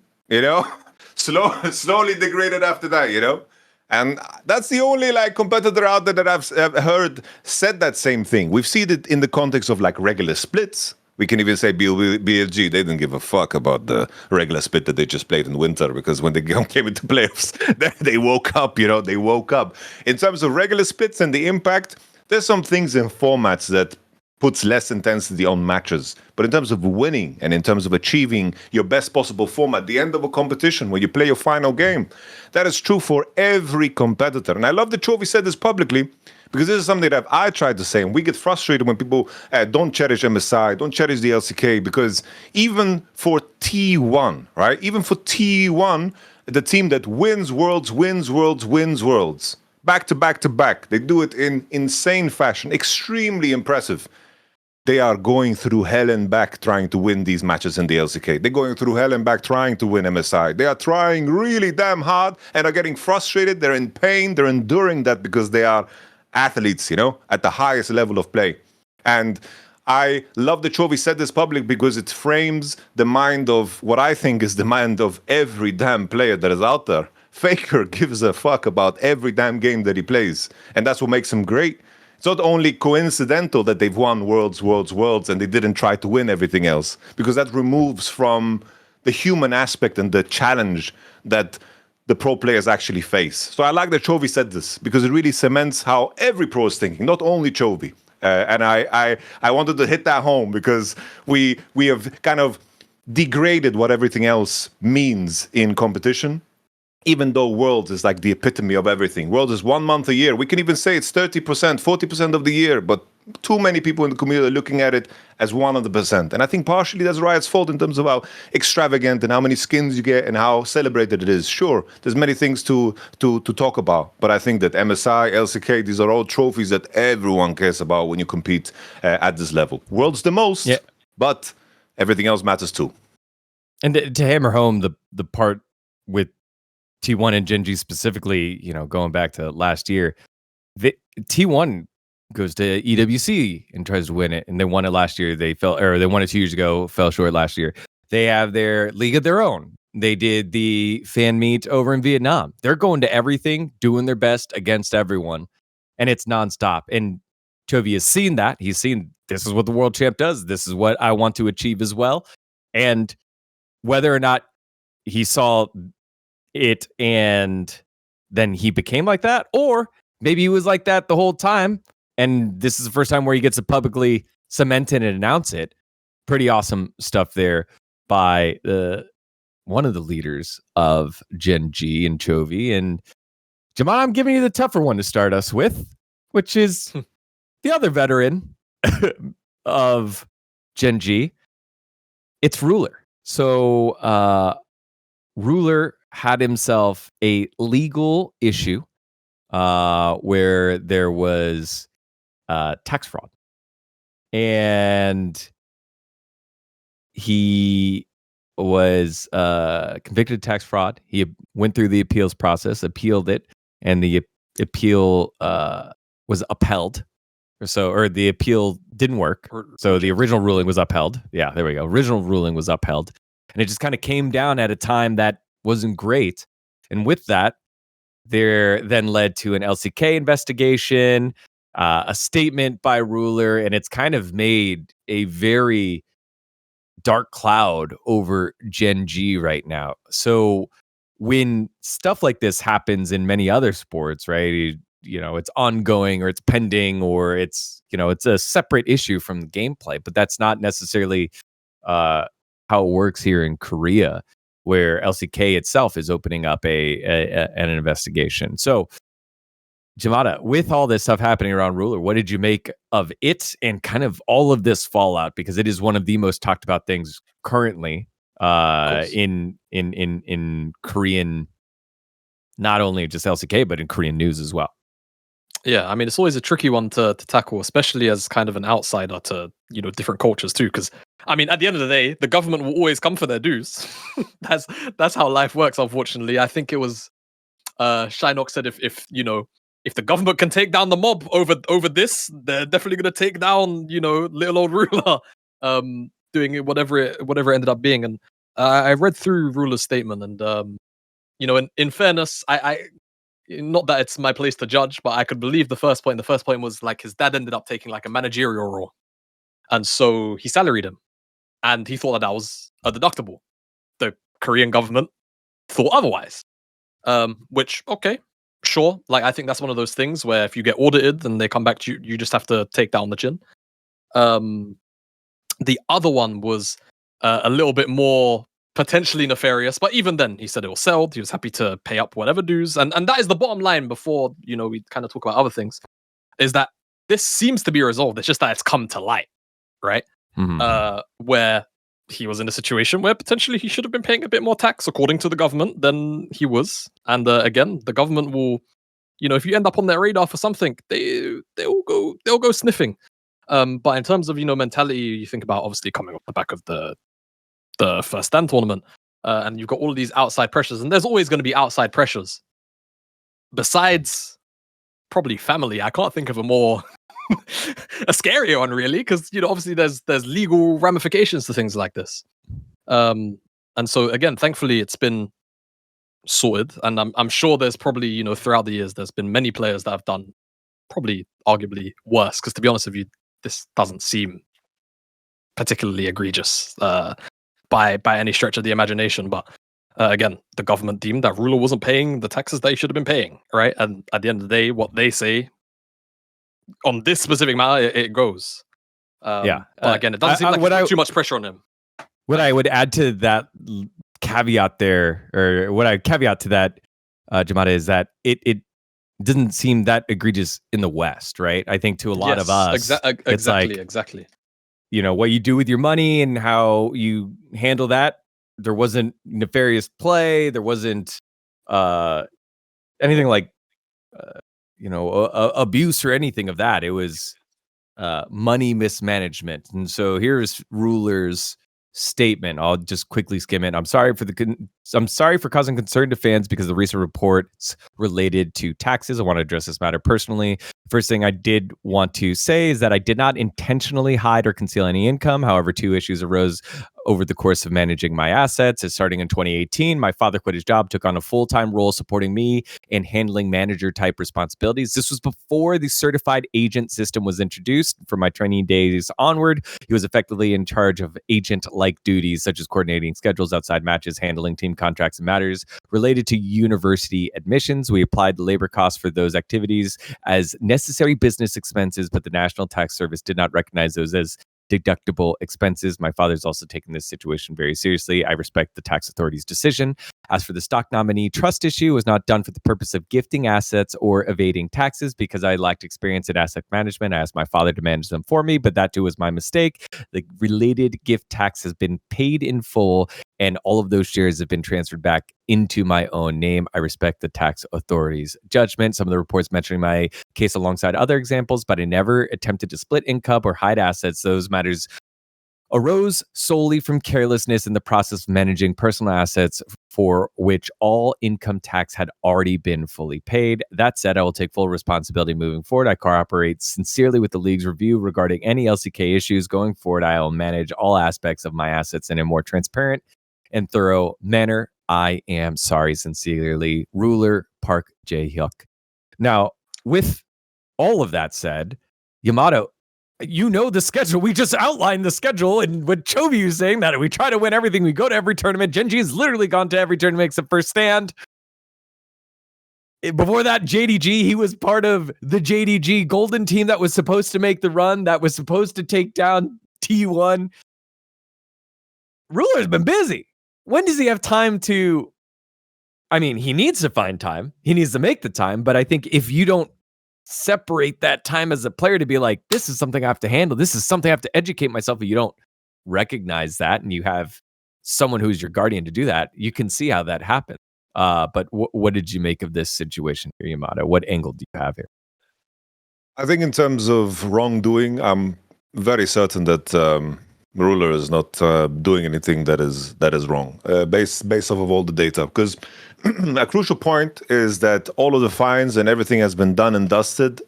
Speaker 2: slowly degraded after that, And that's the only competitor out there that I've heard said that same thing. We've seen it in the context of regular splits. We can even say BLG, they didn't give a fuck about the regular split that they just played in winter, because when they came into playoffs, they woke up, they woke up. In terms of regular splits and the impact, there's some things in formats that puts less intensity on matches. But in terms of winning and in terms of achieving your best possible form at the end of a competition, when you play your final game, that is true for every competitor. And I love that Chovy said this publicly, because this is something that I tried to say, and we get frustrated when people don't cherish MSI, don't cherish the LCK, because even for T1, right? Even for T1, the team that wins worlds, back to back to back. They do it in insane fashion, extremely impressive. They are going through hell and back trying to win these matches in the LCK. They're going through hell and back trying to win MSI. They are trying really damn hard and are getting frustrated. They're in pain. They're enduring that because they are athletes, at the highest level of play. And I love that Chovy said this public, because it frames the mind of what I think is the mind of every damn player that is out there. Faker gives a fuck about every damn game that he plays. And that's what makes him great. It's not only coincidental that they've won worlds, and they didn't try to win everything else, because that removes from the human aspect and the challenge that the pro players actually face. So I like that Chovy said this, because it really cements how every pro is thinking, not only Chovy. And I wanted to hit that home, because we have kind of degraded what everything else means in competition. Even though Worlds is the epitome of everything. Worlds is 1 month a year. We can even say it's 30%, 40% of the year, but too many people in the community are looking at it as 100%. And I think partially that's Riot's fault in terms of how extravagant and how many skins you get and how celebrated it is. Sure, there's many things to talk about, but I think that MSI, LCK, these are all trophies that everyone cares about when you compete at this level. Worlds the most, but everything else matters too.
Speaker 1: And to hammer home the part with T1 and Gen.G specifically, going back to last year, T1 goes to EWC and tries to win it, and they won it last year. They won it 2 years ago, fell short last year. They have their league of their own. They did the fan meet over in Vietnam. They're going to everything, doing their best against everyone. and it's nonstop. And Chovy has seen that. He's seen this is what the world champ does. This is what I want to achieve as well. And whether or not he saw it and then he became like that, or maybe he was like that the whole time, and this is the first time where he gets to publicly cement it and announce it. Pretty awesome stuff there by one of the leaders of Gen.G and Chovy. And Jamada, I'm giving you the tougher one to start us with, which is the other veteran of Gen.G. It's Ruler. So Ruler had himself a legal issue where there was tax fraud. And he was convicted of tax fraud. He went through the appeals process, appealed it, and the appeal was upheld. Or the appeal didn't work. So the original ruling was upheld. Yeah, there we go. Original ruling was upheld. And it just kind of came down at a time that wasn't great. And with that, there then led to an LCK investigation, a statement by Ruler, and it's kind of made a very dark cloud over Gen.G right now. So when stuff like this happens in many other sports, right? It's ongoing or it's pending or it's a separate issue from the gameplay, but that's not necessarily how it works here in Korea, where LCK itself is opening up an investigation. So, Jamada, with all this stuff happening around Ruler, what did you make of it and kind of all of this fallout? Because it is one of the most talked about things currently in Korean, not only just LCK, but in Korean news as well.
Speaker 3: Yeah, I mean, it's always a tricky one to tackle, especially as kind of an outsider to, different cultures too. Because, I mean, at the end of the day, the government will always come for their dues. That's how life works, unfortunately. I think it was Shynox said if the government can take down the mob over this, they're definitely going to take down, little old Ruler doing it, whatever it ended up being. And I read through Ruler's statement and, in fairness, I not that it's my place to judge, but I could believe the first point. The first point was like his dad ended up taking like a managerial role. And so he salaried him. And he thought that was a deductible. The Korean government thought otherwise. Which, okay, sure. Like, I think that's one of those things where if you get audited and they come back to you, you just have to take that on the chin. The other one was a little bit more potentially nefarious, but even then, he said it was settled. He was happy to pay up whatever dues, and that is the bottom line. Before we kind of talk about other things, is that this seems to be resolved. It's just that it's come to light, right? Mm-hmm. Where he was in a situation where potentially he should have been paying a bit more tax, according to the government, than he was. And again, the government will, if you end up on their radar for something, they'll go sniffing. But in terms of mentality, you think about obviously coming off the back of the first stand tournament, and you've got all of these outside pressures, and there's always going to be outside pressures. Besides probably family, I can't think of a more a scarier one really, because obviously there's legal ramifications to things like this. And so again, thankfully it's been sorted, and I'm sure there's probably throughout the years there's been many players that have done probably arguably worse, because to be honest with you, this doesn't seem particularly egregious by any stretch of the imagination. But again, the government deemed that Ruler wasn't paying the taxes they should have been paying, right? And at the end of the day, what they say on this specific matter, it goes. But again, it doesn't seem like too much pressure on him.
Speaker 1: What I would add to that caveat there, or what I caveat to that, Jamada, is that it doesn't seem that egregious in the West, right? I think to a lot of us,
Speaker 3: exactly.
Speaker 1: What you do with your money and how you handle that. There wasn't nefarious play. There wasn't anything like, abuse or anything of that. It was money mismanagement. And so here's Ruler's statement. I'll just quickly skim it. I'm sorry for causing concern to fans because the recent reports related to taxes. I want to address this matter personally. First thing I did want to say is that I did not intentionally hide or conceal any income. However, two issues arose over the course of managing my assets. Starting in 2018, my father quit his job, took on a full-time role supporting me in handling manager-type responsibilities. This was before the certified agent system was introduced. From my training days onward, he was effectively in charge of agent-like duties, such as coordinating schedules outside matches, handling team contracts and matters related to university admissions. We applied the labor costs for those activities as necessary business expenses, but the National Tax Service did not recognize those as deductible expenses. My father's also taken this situation very seriously. I respect the tax authority's decision. As for the stock nominee trust issue, it was not done for the purpose of gifting assets or evading taxes. Because I lacked experience in asset management, I asked my father to manage them for me, but that too was my mistake. The related gift tax has been paid in full, and all of those shares have been transferred back into my own name. I respect the tax authority's judgment. Some of the reports mentioning my case alongside other examples, but I never attempted to split income or hide assets. Those matters arose solely from carelessness in the process of managing personal assets for which all income tax had already been fully paid. That said, I will take full responsibility moving forward. I cooperate sincerely with the league's review regarding any LCK issues. Going forward, I will manage all aspects of my assets in a more transparent and thorough manner. I am sorry, sincerely, Ruler Park Jae-hyuk. Now, with all of that said, Yamato, you know the schedule. We just outlined the schedule, and what Chovy was saying that we try to win everything. We go to every tournament. Gen.G has literally gone to every tournament except for Stand. Before that, JDG, he was part of the JDG Golden team that was supposed to make the run, that was supposed to take down T1. Ruler's been busy. When does he have time to... I mean, he needs to find time. He needs to make the time, but I think if you don't separate that time as a player to be like, this is something I have to handle, this is something I have to educate myself, if you don't recognize that and you have someone who's your guardian to do that, you can see how that happens. But what did you make of this situation here, Yamato? What angle do you have here?
Speaker 2: I think in terms of wrongdoing, I'm very certain that Ruler is not doing anything that is wrong, based off of all the data. Because a crucial point is that all of the fines and everything has been done and dusted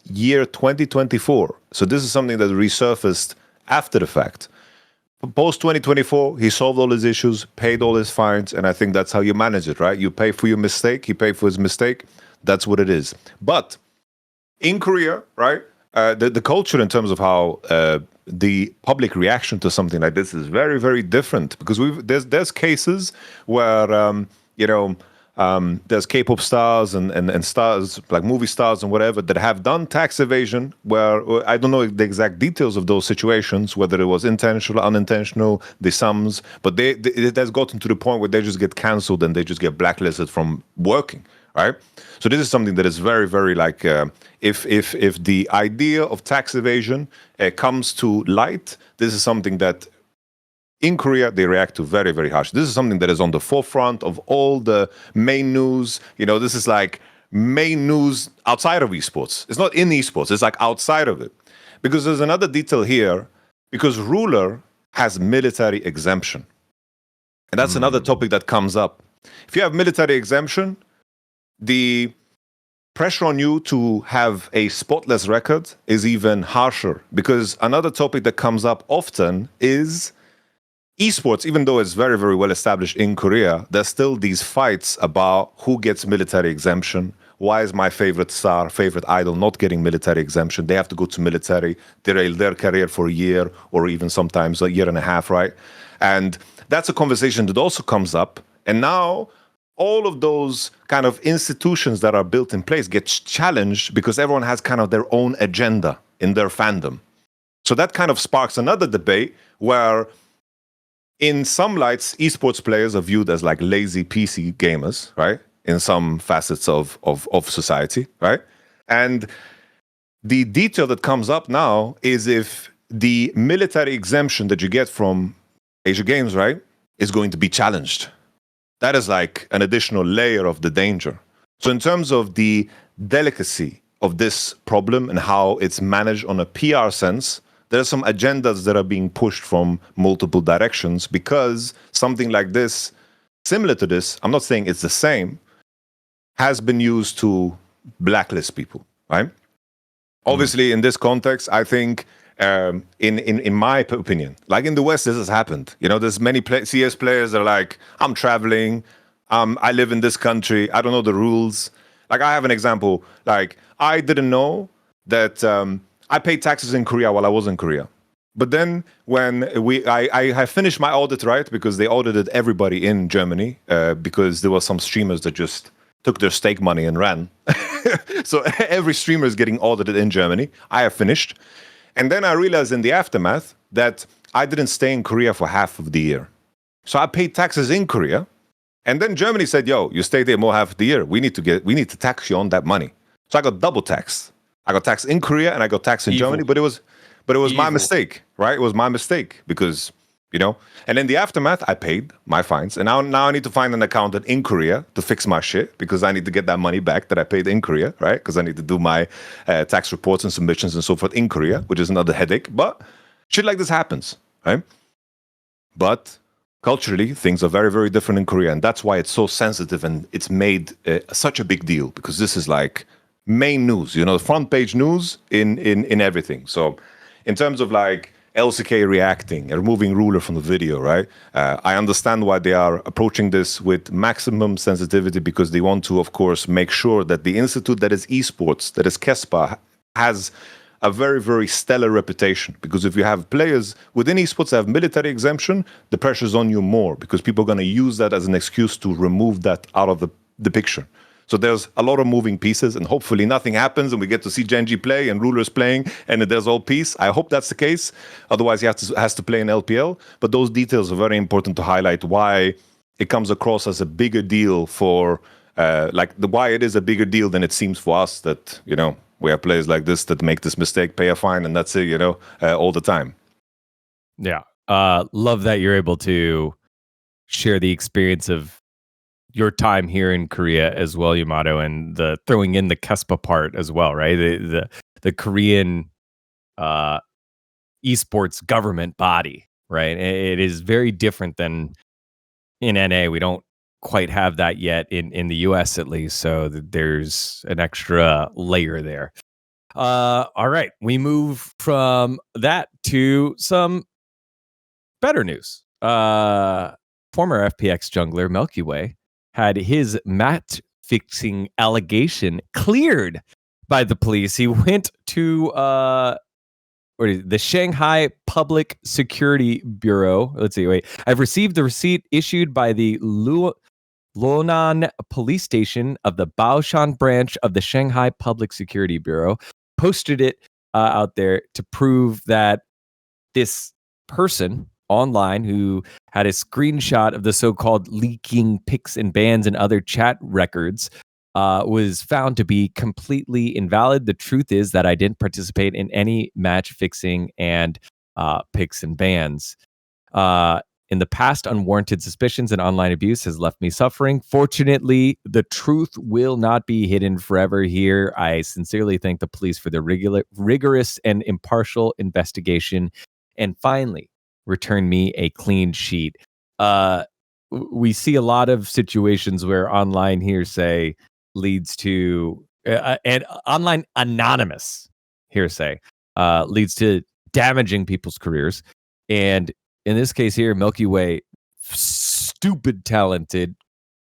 Speaker 2: year 2024. So this is something that resurfaced after the fact. Post 2024, he solved all his issues, paid all his fines, and I think that's how you manage it, right? You pay for your mistake, he paid for his mistake. That's what it is. But in Korea, right, the culture in terms of how the public reaction to something like this is very, very different, because there's cases where there's K-pop stars and stars like movie stars and whatever that have done tax evasion, where I don't know the exact details of those situations, whether it was intentional, unintentional, the sums, but it has gotten to the point where they just get cancelled and they just get blacklisted from working, right? So this is something that is very, very like, if the idea of tax evasion comes to light, this is something that in Korea, they react to very, very harsh. This is something that is on the forefront of all the main news. This is like main news outside of esports. It's not in esports. It's like outside of it. Because there's another detail here. Because Ruler has military exemption. And that's another topic that comes up. If you have military exemption, the pressure on you to have a spotless record is even harsher. Because another topic that comes up often is esports. Even though it's very, very well established in Korea, there's still these fights about who gets military exemption. Why is my favorite star, favorite idol not getting military exemption? They have to go to military, derail their career for a year or even sometimes a year and a half, right? And that's a conversation that also comes up. And now all of those kind of institutions that are built in place get challenged because everyone has kind of their own agenda in their fandom. So that kind of sparks another debate where in some lights, esports players are viewed as like lazy PC gamers, right? In some facets of society, right? And the detail that comes up now is if the military exemption that you get from Asia Games, right, is going to be challenged. That is like an additional layer of the danger. So in terms of the delicacy of this problem and how it's managed on a PR sense, there are some agendas that are being pushed from multiple directions, because something like this, similar to this, I'm not saying it's the same, has been used to blacklist people, right? Obviously, in this context, I think in my opinion. Like in the West, this has happened. You know, there's many CS players that are like, I'm traveling, I live in this country, I don't know the rules. Like I have an example. Like I didn't know that I paid taxes in Korea while I was in Korea. But then when I have finished my audit, right? Because they audited everybody in Germany because there were some streamers that just took their stake money and ran. So every streamer is getting audited in Germany. I have finished. And then I realized in the aftermath that I didn't stay in Korea for half of the year. So I paid taxes in Korea. And then Germany said, yo, you stayed there more half of the year. We need to tax you on that money. So I got double taxed. I got taxed in Korea and I got taxed in Germany, but it was my mistake, right? It was my mistake because, you know, and in the aftermath, I paid my fines. And now I need to find an accountant in Korea to fix my shit because I need to get that money back that I paid in Korea, right? Because I need to do my tax reports and submissions and so forth in Korea, which is another headache. But shit like this happens, right? But culturally, things are very, very different in Korea. And that's why it's so sensitive and it's made such a big deal because this is like main news, you know, front page news in everything. So in terms of like LCK reacting and removing ruler from the video, right? I understand why they are approaching this with maximum sensitivity because they want to, of course, make sure that the institute that is esports, that is KESPA, has a very, very stellar reputation. Because if you have players within esports that have military exemption, the pressure's on you more because people are going to use that as an excuse to remove that out of the picture. So there's a lot of moving pieces, and hopefully nothing happens, and we get to see Gen.G play and Rulers playing, and there's all peace. I hope that's the case. Otherwise, he has to play in LPL. But those details are very important to highlight why it comes across as a bigger deal for, why it is a bigger deal than it seems for us that, you know, we have players like this that make this mistake, pay a fine, and that's it, you know, all the time.
Speaker 1: Yeah. Love that you're able to share the experience of your time here in Korea as well, Yamato, and the throwing in the KESPA part as well, right? The Korean esports government body, right? It is very different than in NA. We don't quite have that yet in the US at least, so there's an extra layer there. All right, we move from that to some better news. Former FPX jungler Milkyway had his match fixing allegation cleared by the police. He went to the Shanghai Public Security Bureau. Let's see, wait. I've received the receipt issued by the Luonan Police Station of the Baoshan branch of the Shanghai Public Security Bureau. Posted it out there to prove that this person online who had a screenshot of the so-called leaking pics and bans and other chat records was found to be completely invalid. The truth is that I didn't participate in any match fixing and pics and bans. In the past, unwarranted suspicions and online abuse has left me suffering. Fortunately, the truth will not be hidden forever here. I sincerely thank the police for their rigorous and impartial investigation. And finally, return me a clean sheet. We see a lot of situations where online hearsay leads to and online anonymous hearsay leads to damaging people's careers. And in this case here, Milkyway, stupid talented,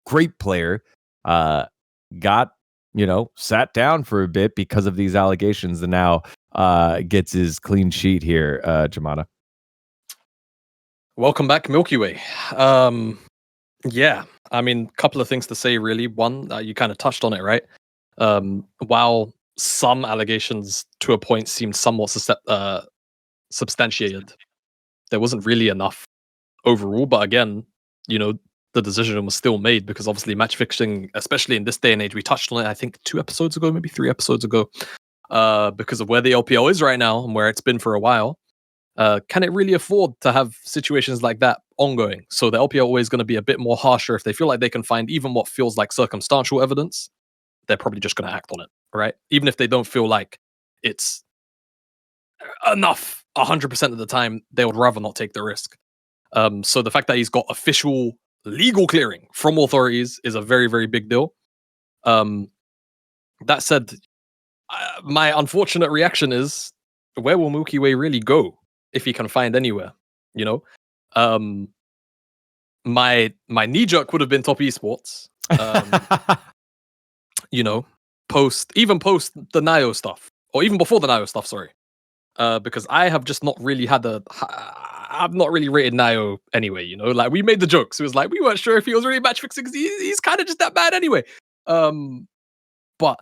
Speaker 1: great player, got, sat down for a bit because of these allegations, and now gets his clean sheet here, Jamada.
Speaker 3: Welcome back, Milkyway. Yeah, I mean, a couple of things to say, really. One, you kind of touched on it, right? While some allegations to a point seemed somewhat substantiated, there wasn't really enough overall. But again, the decision was still made because obviously match fixing, especially in this day and age, we touched on it, I think 2 episodes ago, maybe 3 episodes ago, because of where the LPL is right now and where it's been for a while. Can it really afford to have situations like that ongoing? So the LPL always going to be a bit more harsher. If they feel like they can find even what feels like circumstantial evidence, they're probably just going to act on it, right? Even if they don't feel like it's enough 100% of the time, they would rather not take the risk. So the fact that he's got official legal clearing from authorities is a very, very big deal. That said, my unfortunate reaction is where will Milkyway really go if he can find anywhere? You know, my knee jerk would have been Top Esports. You know, post the Naiyou stuff, or even before the Naiyou stuff. Sorry, because I have just not really I've not really rated Naiyou anyway. You know, like we made the jokes. It was like we weren't sure if he was really match fixing. He's kind of just that bad anyway. But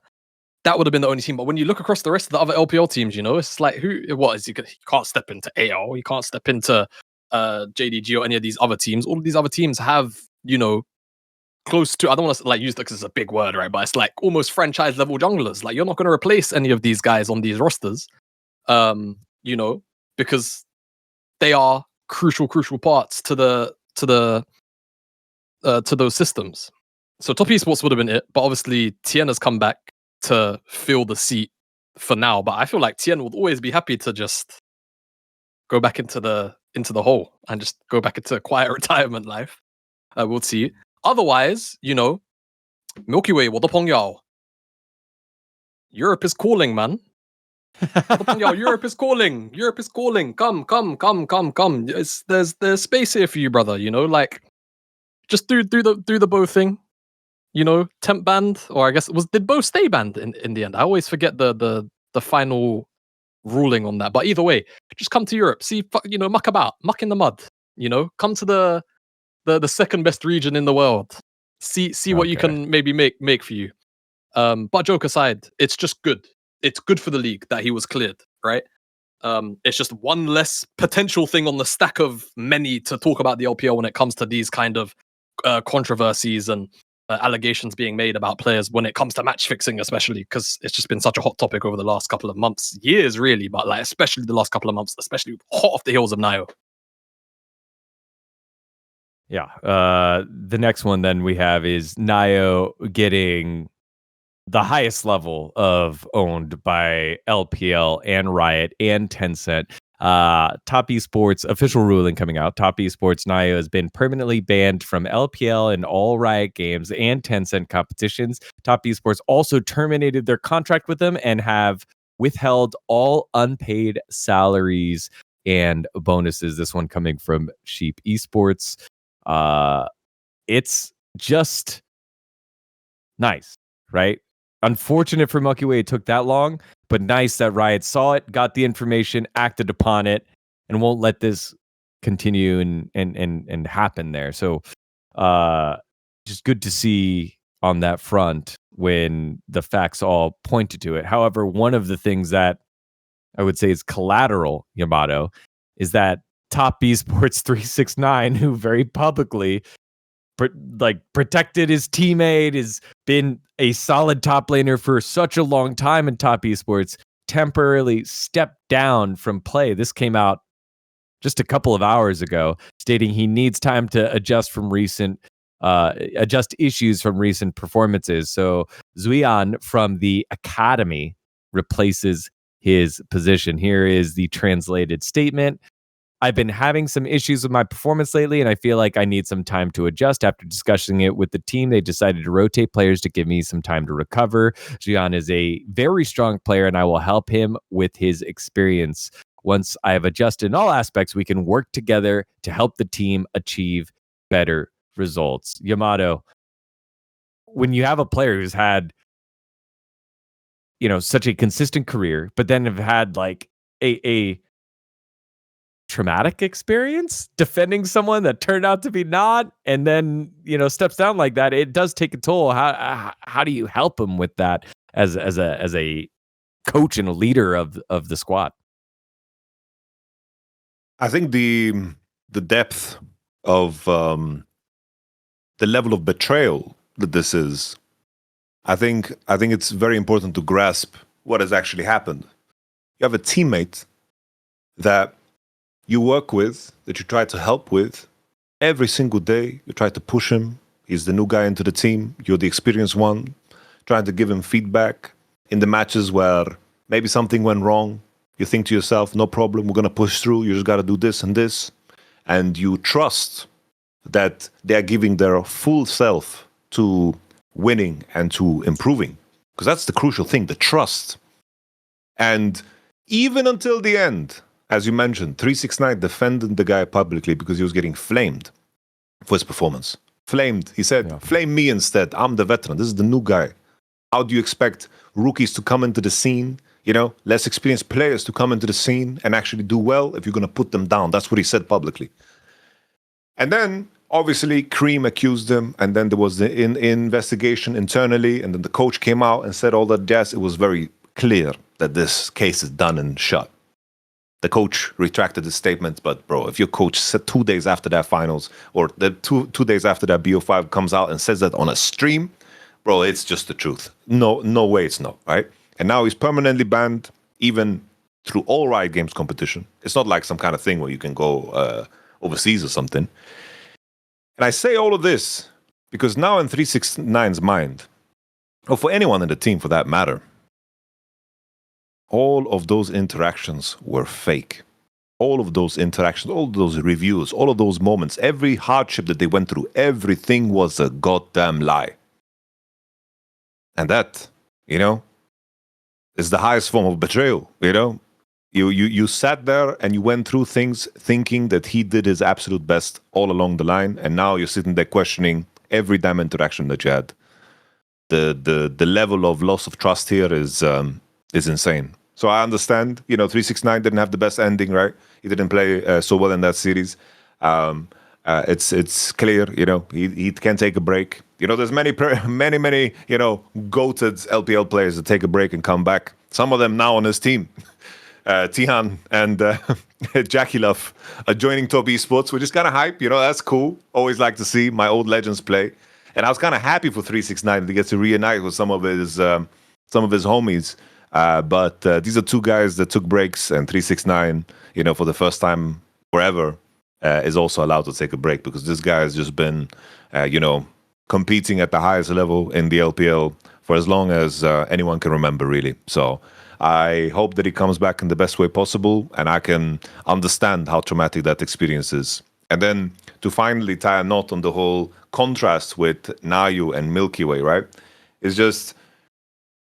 Speaker 3: that would have been the only team. But when you look across the rest of the other LPL teams, you know, it's like what is he? He can't step into AL. He can't step into JDG or any of these other teams. All of these other teams have, you know, close to, I don't want to like use that because it's a big word, right? But it's like almost franchise level junglers. Like you're not going to replace any of these guys on these rosters, you know, because they are crucial parts to those systems. So Top Esports would have been it, but obviously Tien has come back to fill the seat for now. But I feel like Tien would always be happy to just go back into the hole and just go back into quiet retirement life. We'll see. Otherwise, you know, Milkyway, YamatoCannon. Europe is calling, man. YamatoCannon, Europe is calling. Europe is calling. Come. There's space here for you, brother. You know, like just do the bow thing. You know, temp banned, or I guess did both stay banned in the end? I always forget the final ruling on that. But either way, just come to Europe. See, you know, muck in the mud. You know, come to the second best region in the world. See what you can maybe make for you. But joke aside, it's just good. It's good for the league that he was cleared, right? It's just one less potential thing on the stack of many to talk about the LPL when it comes to these kind of controversies and allegations being made about players when it comes to match fixing, especially because it's just been such a hot topic over the last couple of months, years really, but like especially the last couple of months, especially hot off the heels of Naiyou.
Speaker 1: Yeah. The next one then we have is Naiyou getting the highest level of owned by LPL and Riot and Tencent. Top Esports official ruling coming out. Top Esports Naiyou has been permanently banned from LPL and all Riot games and Tencent competitions. Top Esports also terminated their contract with them and have withheld all unpaid salaries and bonuses. This one coming from Sheep Esports. It's just nice, right? Unfortunate for Milkyway it took that long, but nice that Riot saw it, got the information, acted upon it, and won't let this continue and happen there. So just good to see on that front when the facts all pointed to it. However, one of the things that I would say is collateral, Yamato, is that Top Esports 369, who very publicly protected his teammate, has been a solid top laner for such a long time in Top Esports, temporarily stepped down from play. This came out just a couple of hours ago, stating he needs time to adjust issues from recent performances. So Zuian from the Academy replaces his position. Here is the translated statement. I've been having some issues with my performance lately, and I feel like I need some time to adjust. After discussing it with the team, they decided to rotate players to give me some time to recover. Jian is a very strong player, and I will help him with his experience. Once I have adjusted in all aspects, we can work together to help the team achieve better results. Yamato, when you have a player who's had, you know, such a consistent career, but then have had like a traumatic experience defending someone that turned out to be not, and then, you know, steps down like that, it does take a toll. How do you help him with that as a coach and a leader of the squad?
Speaker 2: I think the depth of the level of betrayal that this is, I think it's very important to grasp what has actually happened. You have a teammate that you work with, that you try to help with every single day. You try to push him. He's the new guy into the team. You're the experienced one, trying to give him feedback in the matches where maybe something went wrong. You think to yourself, no problem, we're going to push through. You just got to do this and this. And you trust that they're giving their full self to winning and to improving. Because that's the crucial thing, the trust. And even until the end, as you mentioned, 369 defended the guy publicly because he was getting flamed for his performance. Flamed. He said, flame me instead. I'm the veteran. This is the new guy. How do you expect rookies to come into the scene, less experienced players to come into the scene and actually do well if you're going to put them down? That's what he said publicly. And then, obviously, Cream accused him, and then there was the investigation internally, and then the coach came out and said all that jazz. It was very clear that this case is done and shut. The coach retracted his statement, but bro, if your coach said 2 days after that finals, or the two days after that BO5 comes out and says that on a stream, bro, it's just the truth. No way it's not, right? And now he's permanently banned, even through all Riot Games competition. It's not like some kind of thing where you can go overseas or something. And I say all of this because now in 369's mind, or for anyone in the team for that matter, all of those interactions were fake. All of those interactions, all of those reviews, all of those moments, every hardship that they went through, everything was a goddamn lie. And that, is the highest form of betrayal, You sat there and you went through things thinking that he did his absolute best all along the line, and now you're sitting there questioning every damn interaction that you had. The level of loss of trust here is insane. So I understand, 369 didn't have the best ending, right? He didn't play so well in that series. It's clear, he can take a break. There's many, goated LPL players that take a break and come back. Some of them now on his team. Tihan and Jackie Love are joining Top Esports, which is kind of hype. That's cool. Always like to see my old legends play. And I was kind of happy for 369 to get to reunite with some of his homies. But these are two guys that took breaks, and 369, for the first time forever, is also allowed to take a break because this guy has just been, competing at the highest level in the LPL for as long as anyone can remember, really. So I hope that he comes back in the best way possible, and I can understand how traumatic that experience is. And then to finally tie a knot on the whole contrast with Naiyou and Milkyway, right? It's just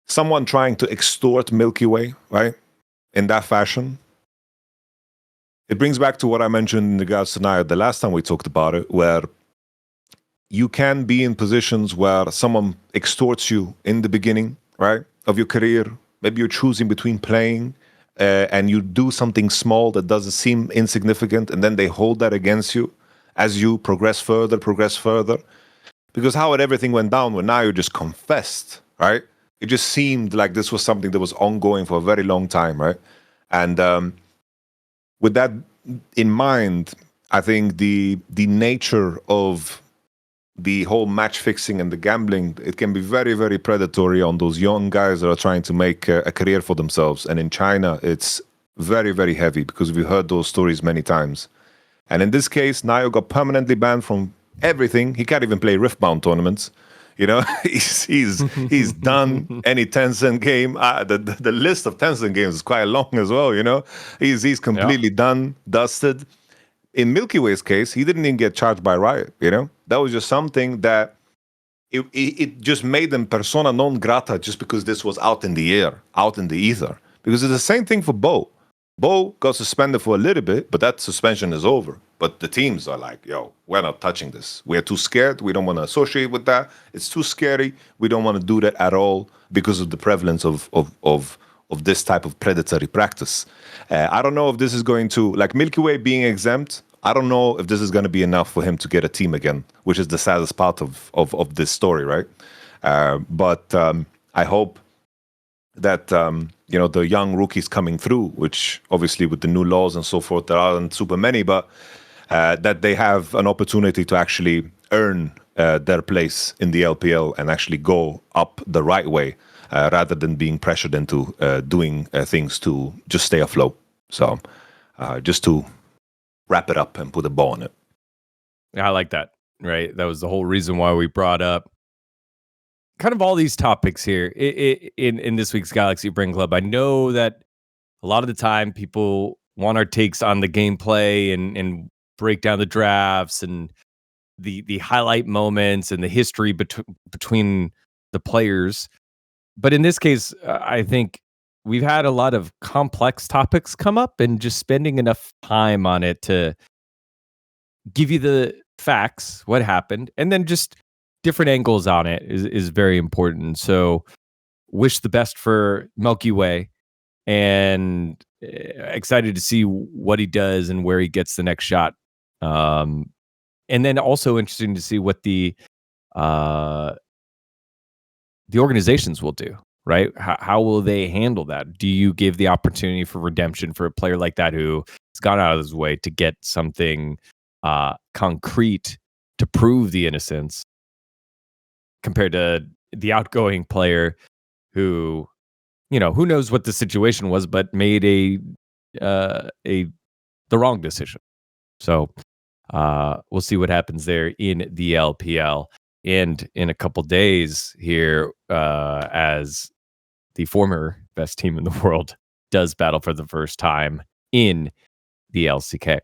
Speaker 2: someone trying to extort Milkyway, right? In that fashion. It brings back to what I mentioned in regards to Naiyou the last time we talked about it, where you can be in positions where someone extorts you in the beginning, right, of your career. Maybe you're choosing between playing and you do something small that doesn't seem insignificant, and then they hold that against you as you progress further. Because how everything went down when Naiyou just confessed, right? It just seemed like this was something that was ongoing for a very long time, right? And with that in mind, I think the nature of the whole match fixing and the gambling, it can be very, very predatory on those young guys that are trying to make a career for themselves. And in China, it's very, very heavy because we've heard those stories many times. And in this case, Naiyou got permanently banned from everything. He can't even play Riftbound tournaments. He's done any Tencent game. The list of Tencent games is quite long as well. He's completely done, dusted. In Milkyway's case, he didn't even get charged by Riot. That was just something that it just made them persona non grata just because this was out in the air, out in the ether. Because it's the same thing for Bo. Bo got suspended for a little bit, but that suspension is over. But the teams are like, yo, we're not touching this. We're too scared. We don't want to associate with that. It's too scary. We don't want to do that at all because of the prevalence of this type of predatory practice. I don't know if this is going to, like Milky Way being exempt, I don't know if this is going to be enough for him to get a team again, which is the saddest part of this story, right? But I hope that the young rookies coming through, which obviously with the new laws and so forth, there aren't super many, but that they have an opportunity to actually earn their place in the LPL and actually go up the right way rather than being pressured into doing things to just stay afloat. So just to wrap it up and put a bow on it.
Speaker 1: Yeah, I like that, right? That was the whole reason why we brought up kind of all these topics here in this week's Galaxy Brain Club. I know that a lot of the time people want our takes on the gameplay and break down the drafts and the highlight moments and the history between the players. But in this case, I think we've had a lot of complex topics come up, and just spending enough time on it to give you the facts, what happened, and then just different angles on it is very important. So wish the best for Milkyway, and excited to see what he does and where he gets the next shot. And then also interesting to see what the organizations will do, right? How will they handle that? Do you give the opportunity for redemption for a player like that who has gone out of his way to get something concrete to prove the innocence, compared to the outgoing player who, who knows what the situation was, but made the wrong decision. So we'll see what happens there in the LPL. And in a couple days here, as the former best team in the world does battle for the first time in the LCK.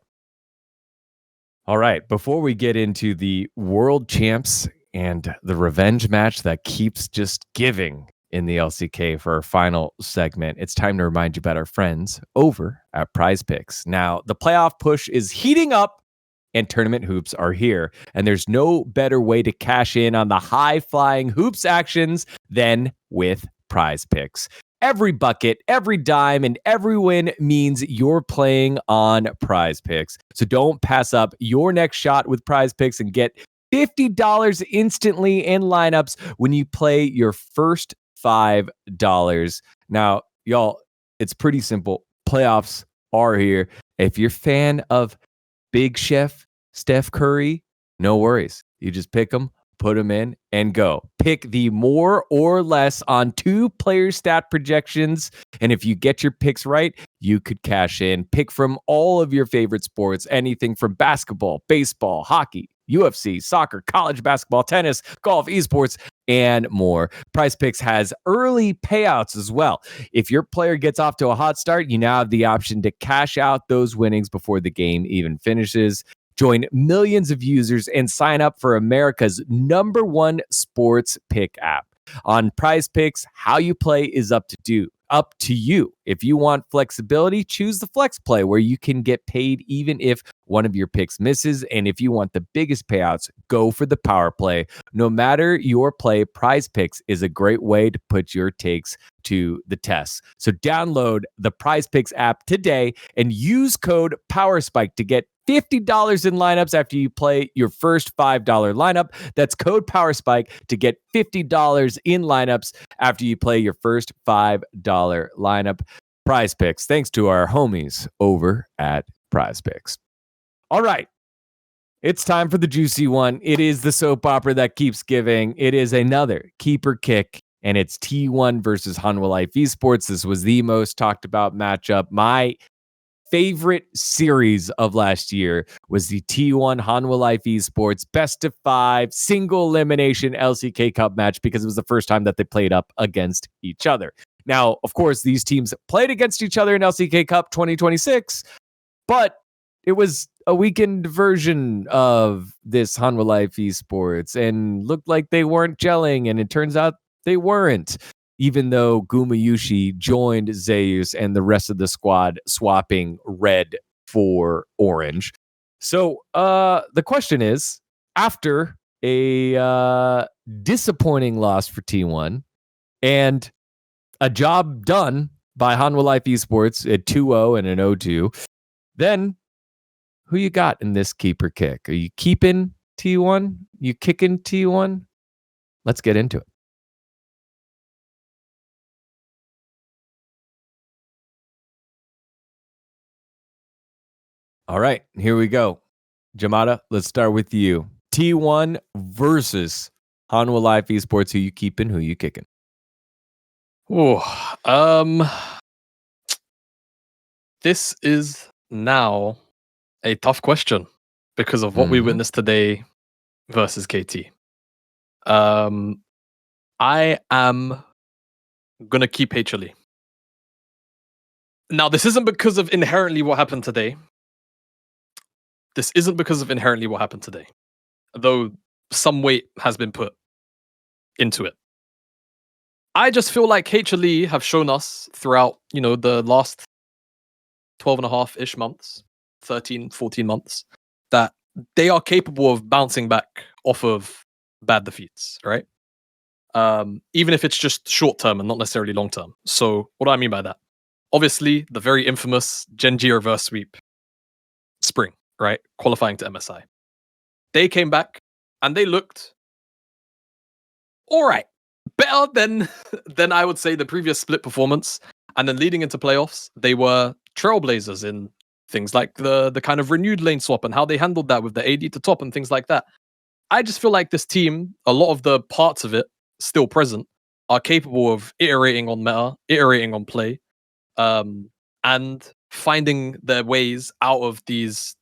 Speaker 1: All right, before we get into the world champs and the revenge match that keeps just giving in the LCK for our final segment, it's time to remind you about our friends over at Prize Picks. Now, the playoff push is heating up, and tournament hoops are here. And there's no better way to cash in on the high-flying hoops actions than with Prize Picks. Every bucket, every dime, and every win means you're playing on Prize Picks. So don't pass up your next shot with Prize Picks and get $50 instantly in lineups when you play your first $5. Now, y'all, it's pretty simple. Playoffs are here. If you're a fan of Big Chef Steph Curry, no worries. You just pick them, put them in, and go. Pick the more or less on 2 player stat projections. And if you get your picks right, you could cash in. Pick from all of your favorite sports, anything from basketball, baseball, hockey, UFC, soccer, college basketball, tennis, golf, esports, and more. Prize Picks has early payouts as well. If your player gets off to a hot start, you now have the option to cash out those winnings before the game even finishes. Join millions of users and sign up for America's #1 sports pick app. On Prize Picks, how you play is up to you. If you want flexibility, choose the flex play, where you can get paid even if one of your picks misses. And if you want the biggest payouts, go for the power play. No matter your play, Prize Picks is a great way to put your takes to the test. So download the Prize Picks app today and use code POWERSPIKE to get $50 in lineups after you play your first $5 lineup. That's code POWERSPIKE to get $50 in lineups after you play your first $5 lineup. Prize Picks, thanks to our homies over at Prize Picks. All right, it's time for the juicy one. It is the soap opera that keeps giving. It is another keeper kick, and it's T1 versus Hanwha Life Esports. This was the most talked about matchup. My favorite series of last year was the T1 Hanwha Life Esports best of 5 single elimination LCK Cup match, because it was the first time that they played up against each other. Now, of course, these teams played against each other in LCK Cup 2026, but it was a weakened version of this Hanwha Life Esports and looked like they weren't gelling, and it turns out they weren't, even though Gumayushi joined Zeus and the rest of the squad swapping red for orange. So the question is, after a disappointing loss for T1 and a job done by Hanwha Life Esports at 2-0 and an 0-2, then who you got in this keeper kick? Are you keeping T1? You kicking T1? Let's get into it. All right, here we go. Jamada, let's start with you. T1 versus Hanwha Life Esports. Who you keeping? Who you kicking?
Speaker 3: This is now a tough question because of what we witnessed today versus KT. I am gonna keep HLE. Now, this isn't because of inherently what happened today. Though some weight has been put into it. I just feel like HLE have shown us throughout, the last 12 and a half-ish months, 13, 14 months, that they are capable of bouncing back off of bad defeats, right? Even if it's just short-term and not necessarily long-term. So what do I mean by that? Obviously, the very infamous Gen.G reverse sweep spring, right? Qualifying to MSI. They came back and they looked all right. Better than I would say the previous split performance. And then leading into playoffs, they were trailblazers in things like the kind of renewed lane swap and how they handled that with the AD to top and things like that. I just feel like this team, a lot of the parts of it still present, are capable of iterating on meta, iterating on play, and finding their ways out of these,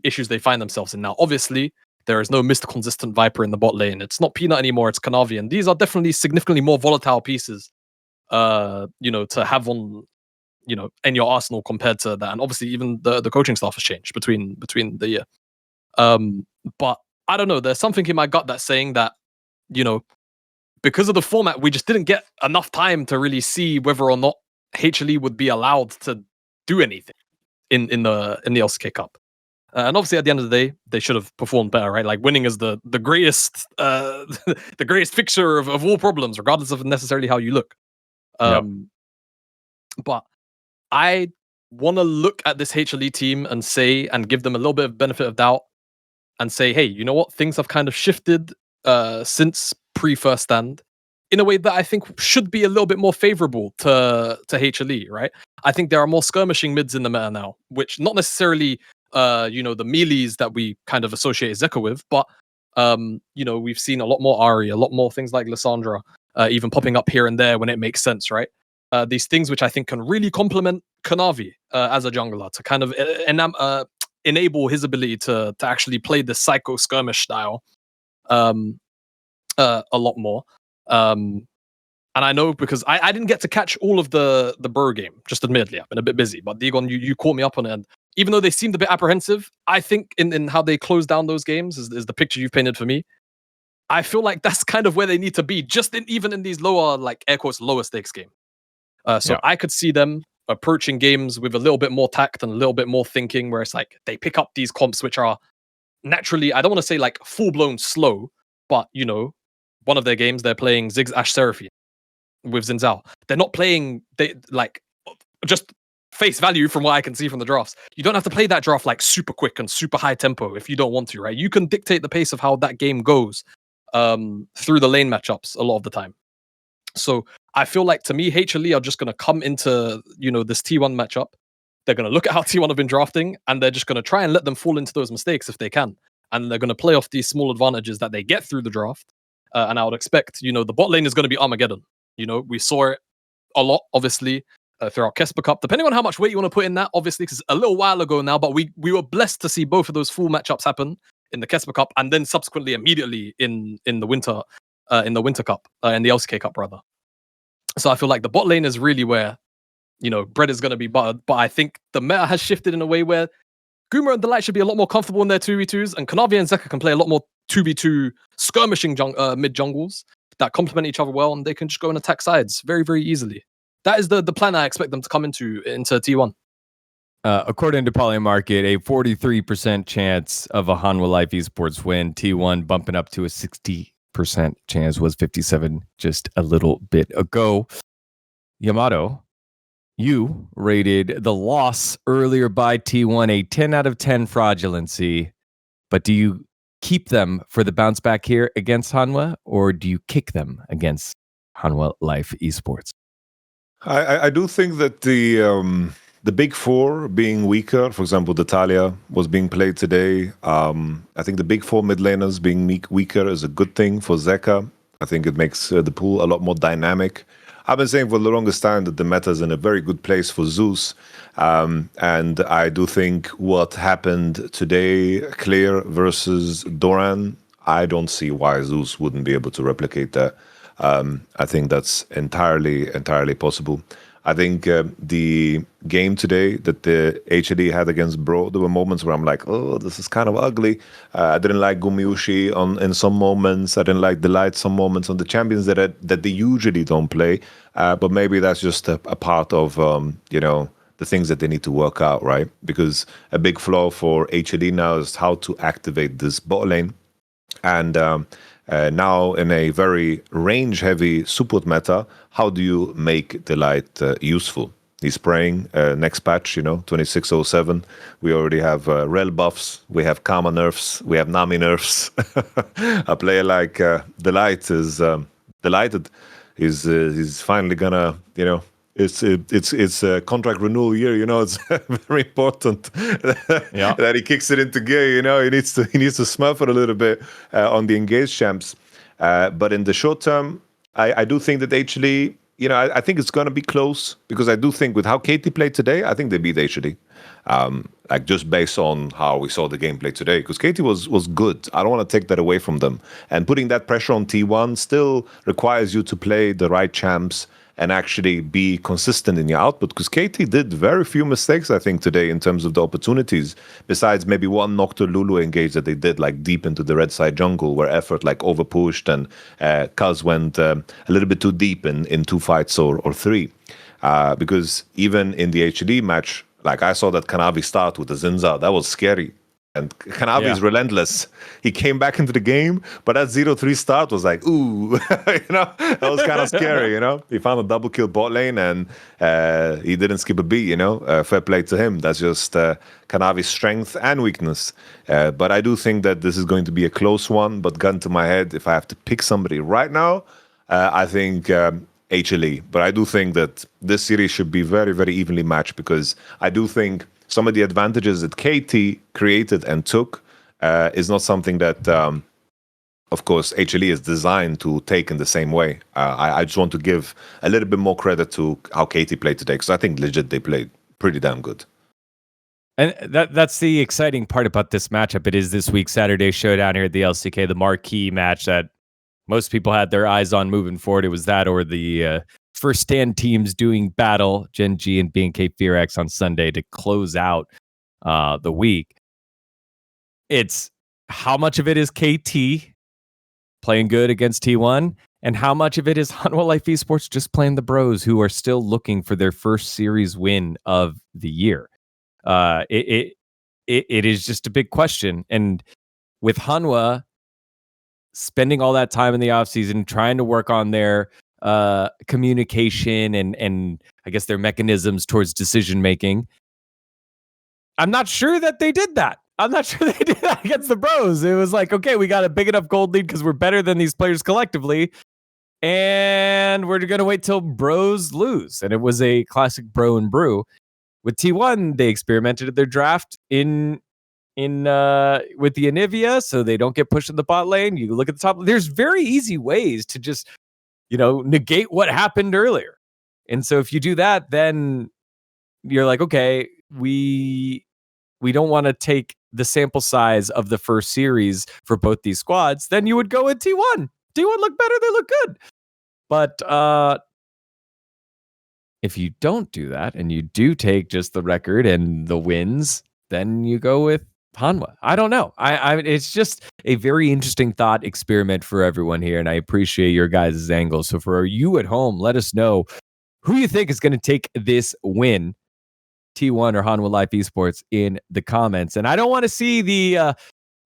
Speaker 3: issues they find themselves in. Now, obviously, there is no Mr. Consistent Viper in the bot lane. It's not Peanut anymore, it's Kanavi. And these are definitely significantly more volatile pieces, to have on, in your arsenal compared to that. And obviously, even the coaching staff has changed between the year. But I don't know. There's something in my gut that's saying that, because of the format, we just didn't get enough time to really see whether or not HLE would be allowed to do anything in the LCK Cup. And obviously, at the end of the day, they should have performed better, right? Like winning is the greatest the greatest fixer of all problems, regardless of necessarily how you look. But I want to look at this HLE team and say, and give them a little bit of benefit of doubt, and say, hey, you know what? Things have kind of shifted since pre-first stand in a way that I think should be a little bit more favorable to HLE, right? I think there are more skirmishing mids in the meta now, which not necessarily the melees that we kind of associate Zeka with, but we've seen a lot more Ari, a lot more things like Lissandra, even popping up here and there when it makes sense, right? These things which I think can really complement Kanavi as a jungler to kind of enable his ability to actually play the psycho skirmish style a lot more. And I know because I didn't get to catch all of the bro game, just admittedly. I've been a bit busy, but dGon, you caught me up on it. And even though they seemed a bit apprehensive, I think in how they close down those games is the picture you've painted for me. I feel like that's kind of where they need to be, even in these lower, like air quotes, lower stakes game. I could see them approaching games with a little bit more tact and a little bit more thinking, where it's like they pick up these comps which are naturally, I don't want to say like full blown slow, but one of their games they're playing Ziggs Ash Seraphine with Xin Zhao. They're not playing just face value from what I can see from the drafts. You don't have to play that draft like super quick and super high tempo if you don't want to, right? You can dictate the pace of how that game goes through the lane matchups a lot of the time. So I feel like, to me, HLE are just going to come into this T1 matchup. They're going to look at how T1 have been drafting, and they're just going to try and let them fall into those mistakes if they can. And they're going to play off these small advantages that they get through the draft. And I would expect, the bot lane is going to be Armageddon. We saw it a lot, obviously, throughout Kesper Cup. Depending on how much weight you want to put in that, obviously, because a little while ago now, but we were blessed to see both of those full matchups happen in the Kesper Cup, and then subsequently immediately in the Winter Cup, in the LCK Cup rather. So I feel like the bot lane is really where bread is going to be buttered. But I think the meta has shifted in a way where Guma and Delight should be a lot more comfortable in their 2v2s, and Kanavi and Zeka can play a lot more 2v2 skirmishing mid jungles that complement each other well, and they can just go and attack sides very, very easily. That is the plan I expect them to come into T1.
Speaker 1: According to Polymarket, a 43% chance of a Hanwha Life Esports win. T1 bumping up to a 60% chance, was 57 just a little bit ago. Yamato, you rated the loss earlier by T1 a 10 out of 10 fraudulency, but do you keep them for the bounce back here against Hanwha, or do you kick them against Hanwha Life Esports?
Speaker 2: I do think that the big four being weaker, for example, the Talia was being played today. I think the big four mid laners being weaker is a good thing for Zeka. I think it makes the pool a lot more dynamic. I've been saying for the longest time that the meta is in a very good place for Zeus. And I do think what happened today, Clear versus Doran, I don't see why Zeus wouldn't be able to replicate that. I think that's entirely possible. I think the game today that the HLE had against Bro, there were moments where I'm like, oh, this is kind of ugly. I didn't like Gumiushi in some moments. I didn't like Delight some moments on the champions that they usually don't play. But maybe that's just a part of, the things that they need to work out, right? Because a big flaw for HLE now is how to activate this bot lane. And now in a very range-heavy support meta, how do you make Delight useful? He's praying next patch, 2607. We already have Rel buffs, we have Karma nerfs, we have Nami nerfs. A player like Delight is delighted. He's finally gonna, it's a contract renewal year, it's very important that he kicks it into gear, he needs to smurf it a little bit on the engaged champs. But in the short term, I do think that actually, I think it's going to be close, because I do think with how KT played today, I think they beat HLE. Like just based on how we saw the gameplay today, because KT was good. I don't want to take that away from them. And putting that pressure on T1 still requires you to play the right champs and actually be consistent in your output, because KT did very few mistakes, I think, today in terms of the opportunities, besides maybe one Noctur Lulu engage that they did like deep into the red side jungle, where effort like overpushed and Kaz went a little bit too deep in 2 fights or 3. Because even in the HLE match, like I saw that Kanavi start with the Zinza, that was scary. And Kanavi is relentless. He came back into the game, but that 0-3 start was like, ooh, that was kind of scary, He found a double kill bot lane and he didn't skip a beat, Fair play to him. That's just Kanavi's strength and weakness. But I do think that this is going to be a close one, but gun to my head, if I have to pick somebody right now, I think HLE. But I do think that this series should be very, very evenly matched, because I do think some of the advantages that KT created and took is not something that, of course, HLE is designed to take in the same way. I just want to give a little bit more credit to how KT played today, because I think legit they played pretty damn good.
Speaker 1: And that's the exciting part about this matchup. It is this week's Saturday showdown here at the LCK, the marquee match that most people had their eyes on moving forward. It was that or the first stand teams doing battle, Gen.G and BNK Fearax on Sunday to close out the week. It's how much of it is KT playing good against T1, and how much of it is Hanwha Life Esports just playing the bros who are still looking for their first series win of the year. It is just a big question. And with Hanwha spending all that time in the offseason trying to work on their communication and I guess their mechanisms towards decision making, I'm not sure that they did that. I'm not sure they did that against the bros. It was like, okay, we got a big enough gold lead because we're better than these players collectively, and we're going to wait till bros lose. And it was a classic bro and brew. With T1, they experimented at their draft in with the Anivia, so they don't get pushed in the bot lane. You look at the top. There's very easy ways to just, negate what happened earlier. And so if you do that, then you're like, okay, we don't want to take the sample size of the first series for both these squads. Then you would go with T1. T1 look better. They look good. But if you don't do that and you do take just the record and the wins, then you go with Hanwha. I don't know. It's just a very interesting thought experiment for everyone here, and I appreciate your guys' angle. So for you at home, let us know who you think is going to take this win, T1 or Hanwha Life Esports, in the comments. And I don't want to see the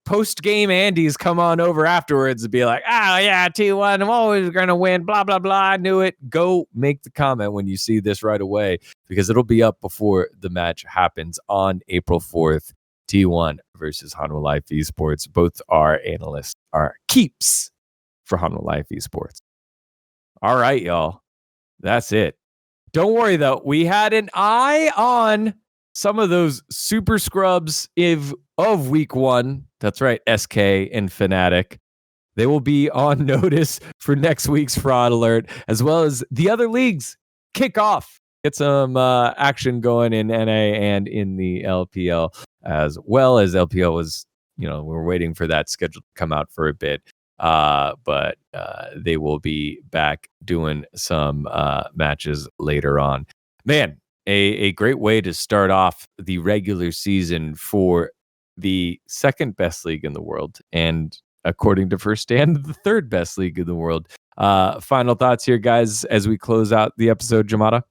Speaker 1: post-game Andes come on over afterwards and be like, oh yeah, T1, I'm always going to win, blah, blah, blah, I knew it. Go make the comment when you see this right away, because it'll be up before the match happens on April 4th. T1 versus Hanwha Life Esports. Both our analysts are keeps for Hanwha Life Esports. All right, y'all. That's it. Don't worry, though. We had an eye on some of those super scrubs of week 1. That's right, SK and Fnatic. They will be on notice for next week's Fraud Alert, as well as the other leagues kick off. Get some action going in NA and in the LPL, as well as LPL was, we're waiting for that schedule to come out for a bit. But they will be back doing some matches later on. Man, a great way to start off the regular season for the second best league in the world, and according to First Stand, the third best league in the world. Final thoughts here, guys, as we close out the episode, Jamada?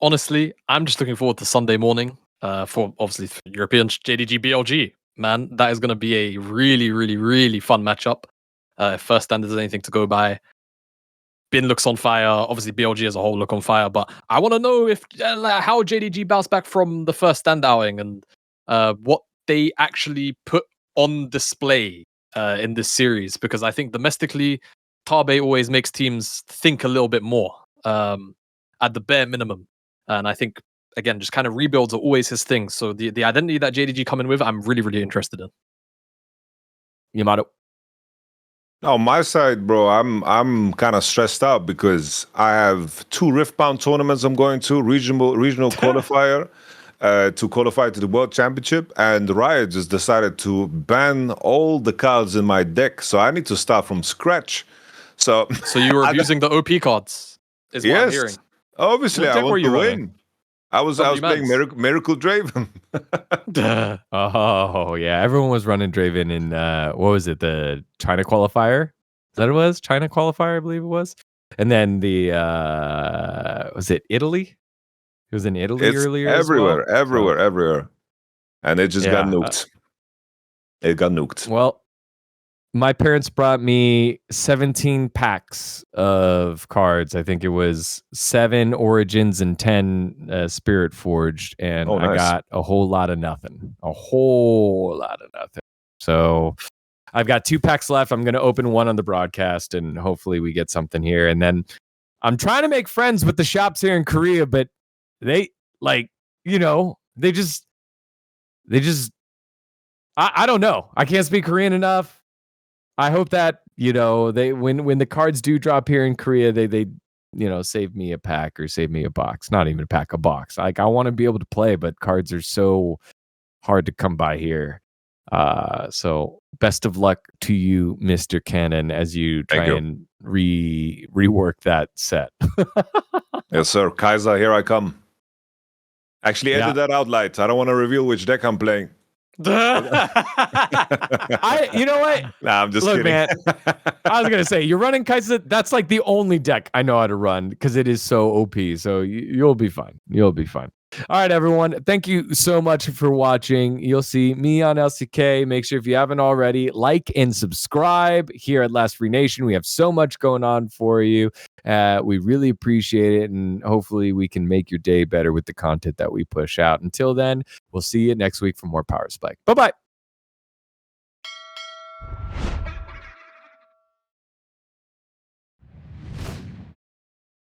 Speaker 3: Honestly, I'm just looking forward to Sunday morning for obviously for European JDG BLG. Man, that is going to be a really, really, really fun matchup. If First Stand is anything to go by, Bin looks on fire. Obviously, BLG as a whole look on fire. But I want to know if how JDG bounced back from the First Stand outing and what they actually put on display in this series. Because I think domestically, Tabe always makes teams think a little bit more at the bare minimum. And I think, again, just kind of rebuilds are always his thing. So the identity that JDG come in with, I'm really, really interested in.
Speaker 1: Yamato.
Speaker 2: On my side, bro, I'm kind of stressed out because I have 2 Riftbound tournaments I'm going to, regional qualifier to qualify to the World Championship, and Riot just decided to ban all the cards in my deck, so I need to start from scratch. So
Speaker 3: you were using the OP cards, is what I'm hearing.
Speaker 2: Obviously, I want to win. I was playing Miracle Draven.
Speaker 1: Oh yeah, everyone was running Draven in what was it, the China qualifier? Is that what it was? China qualifier, I believe it was. And then the was it Italy? It was in Italy earlier.
Speaker 2: Everywhere. And it just got nuked. It got nuked.
Speaker 1: Well, my parents brought me 17 packs of cards. I think it was 7 Origins and 10 Spirit Forged, and
Speaker 2: nice.
Speaker 1: I got a whole lot of nothing. So I've got 2 packs left. I'm going to open one on the broadcast, and hopefully we get something here. And then I'm trying to make friends with the shops here in Korea, but they I don't know. I can't speak Korean enough. I hope that, they when the cards do drop here in Korea, they save me a pack or save me a box. Not even a pack, a box. Like, I want to be able to play, but cards are so hard to come by here. So best of luck to you, Mr. Cannon, as you try and rework that set.
Speaker 2: Yes, sir. Kaiser, here I come. Actually, edit that out, Light. I don't want to reveal which deck I'm playing.
Speaker 1: You know what?
Speaker 2: Nah, I'm just kidding.
Speaker 1: Man, I was gonna say, you're running Kaiser. That's like the only deck I know how to run because it is so OP. So you'll be fine. You'll be fine. All right, everyone. Thank you so much for watching. You'll see me on LCK. Make sure, if you haven't already, like and subscribe here at Last Free Nation. We have so much going on for you. We really appreciate it, and hopefully we can make your day better with the content that we push out. Until then, we'll see you next week for more Power Spike. Bye-bye.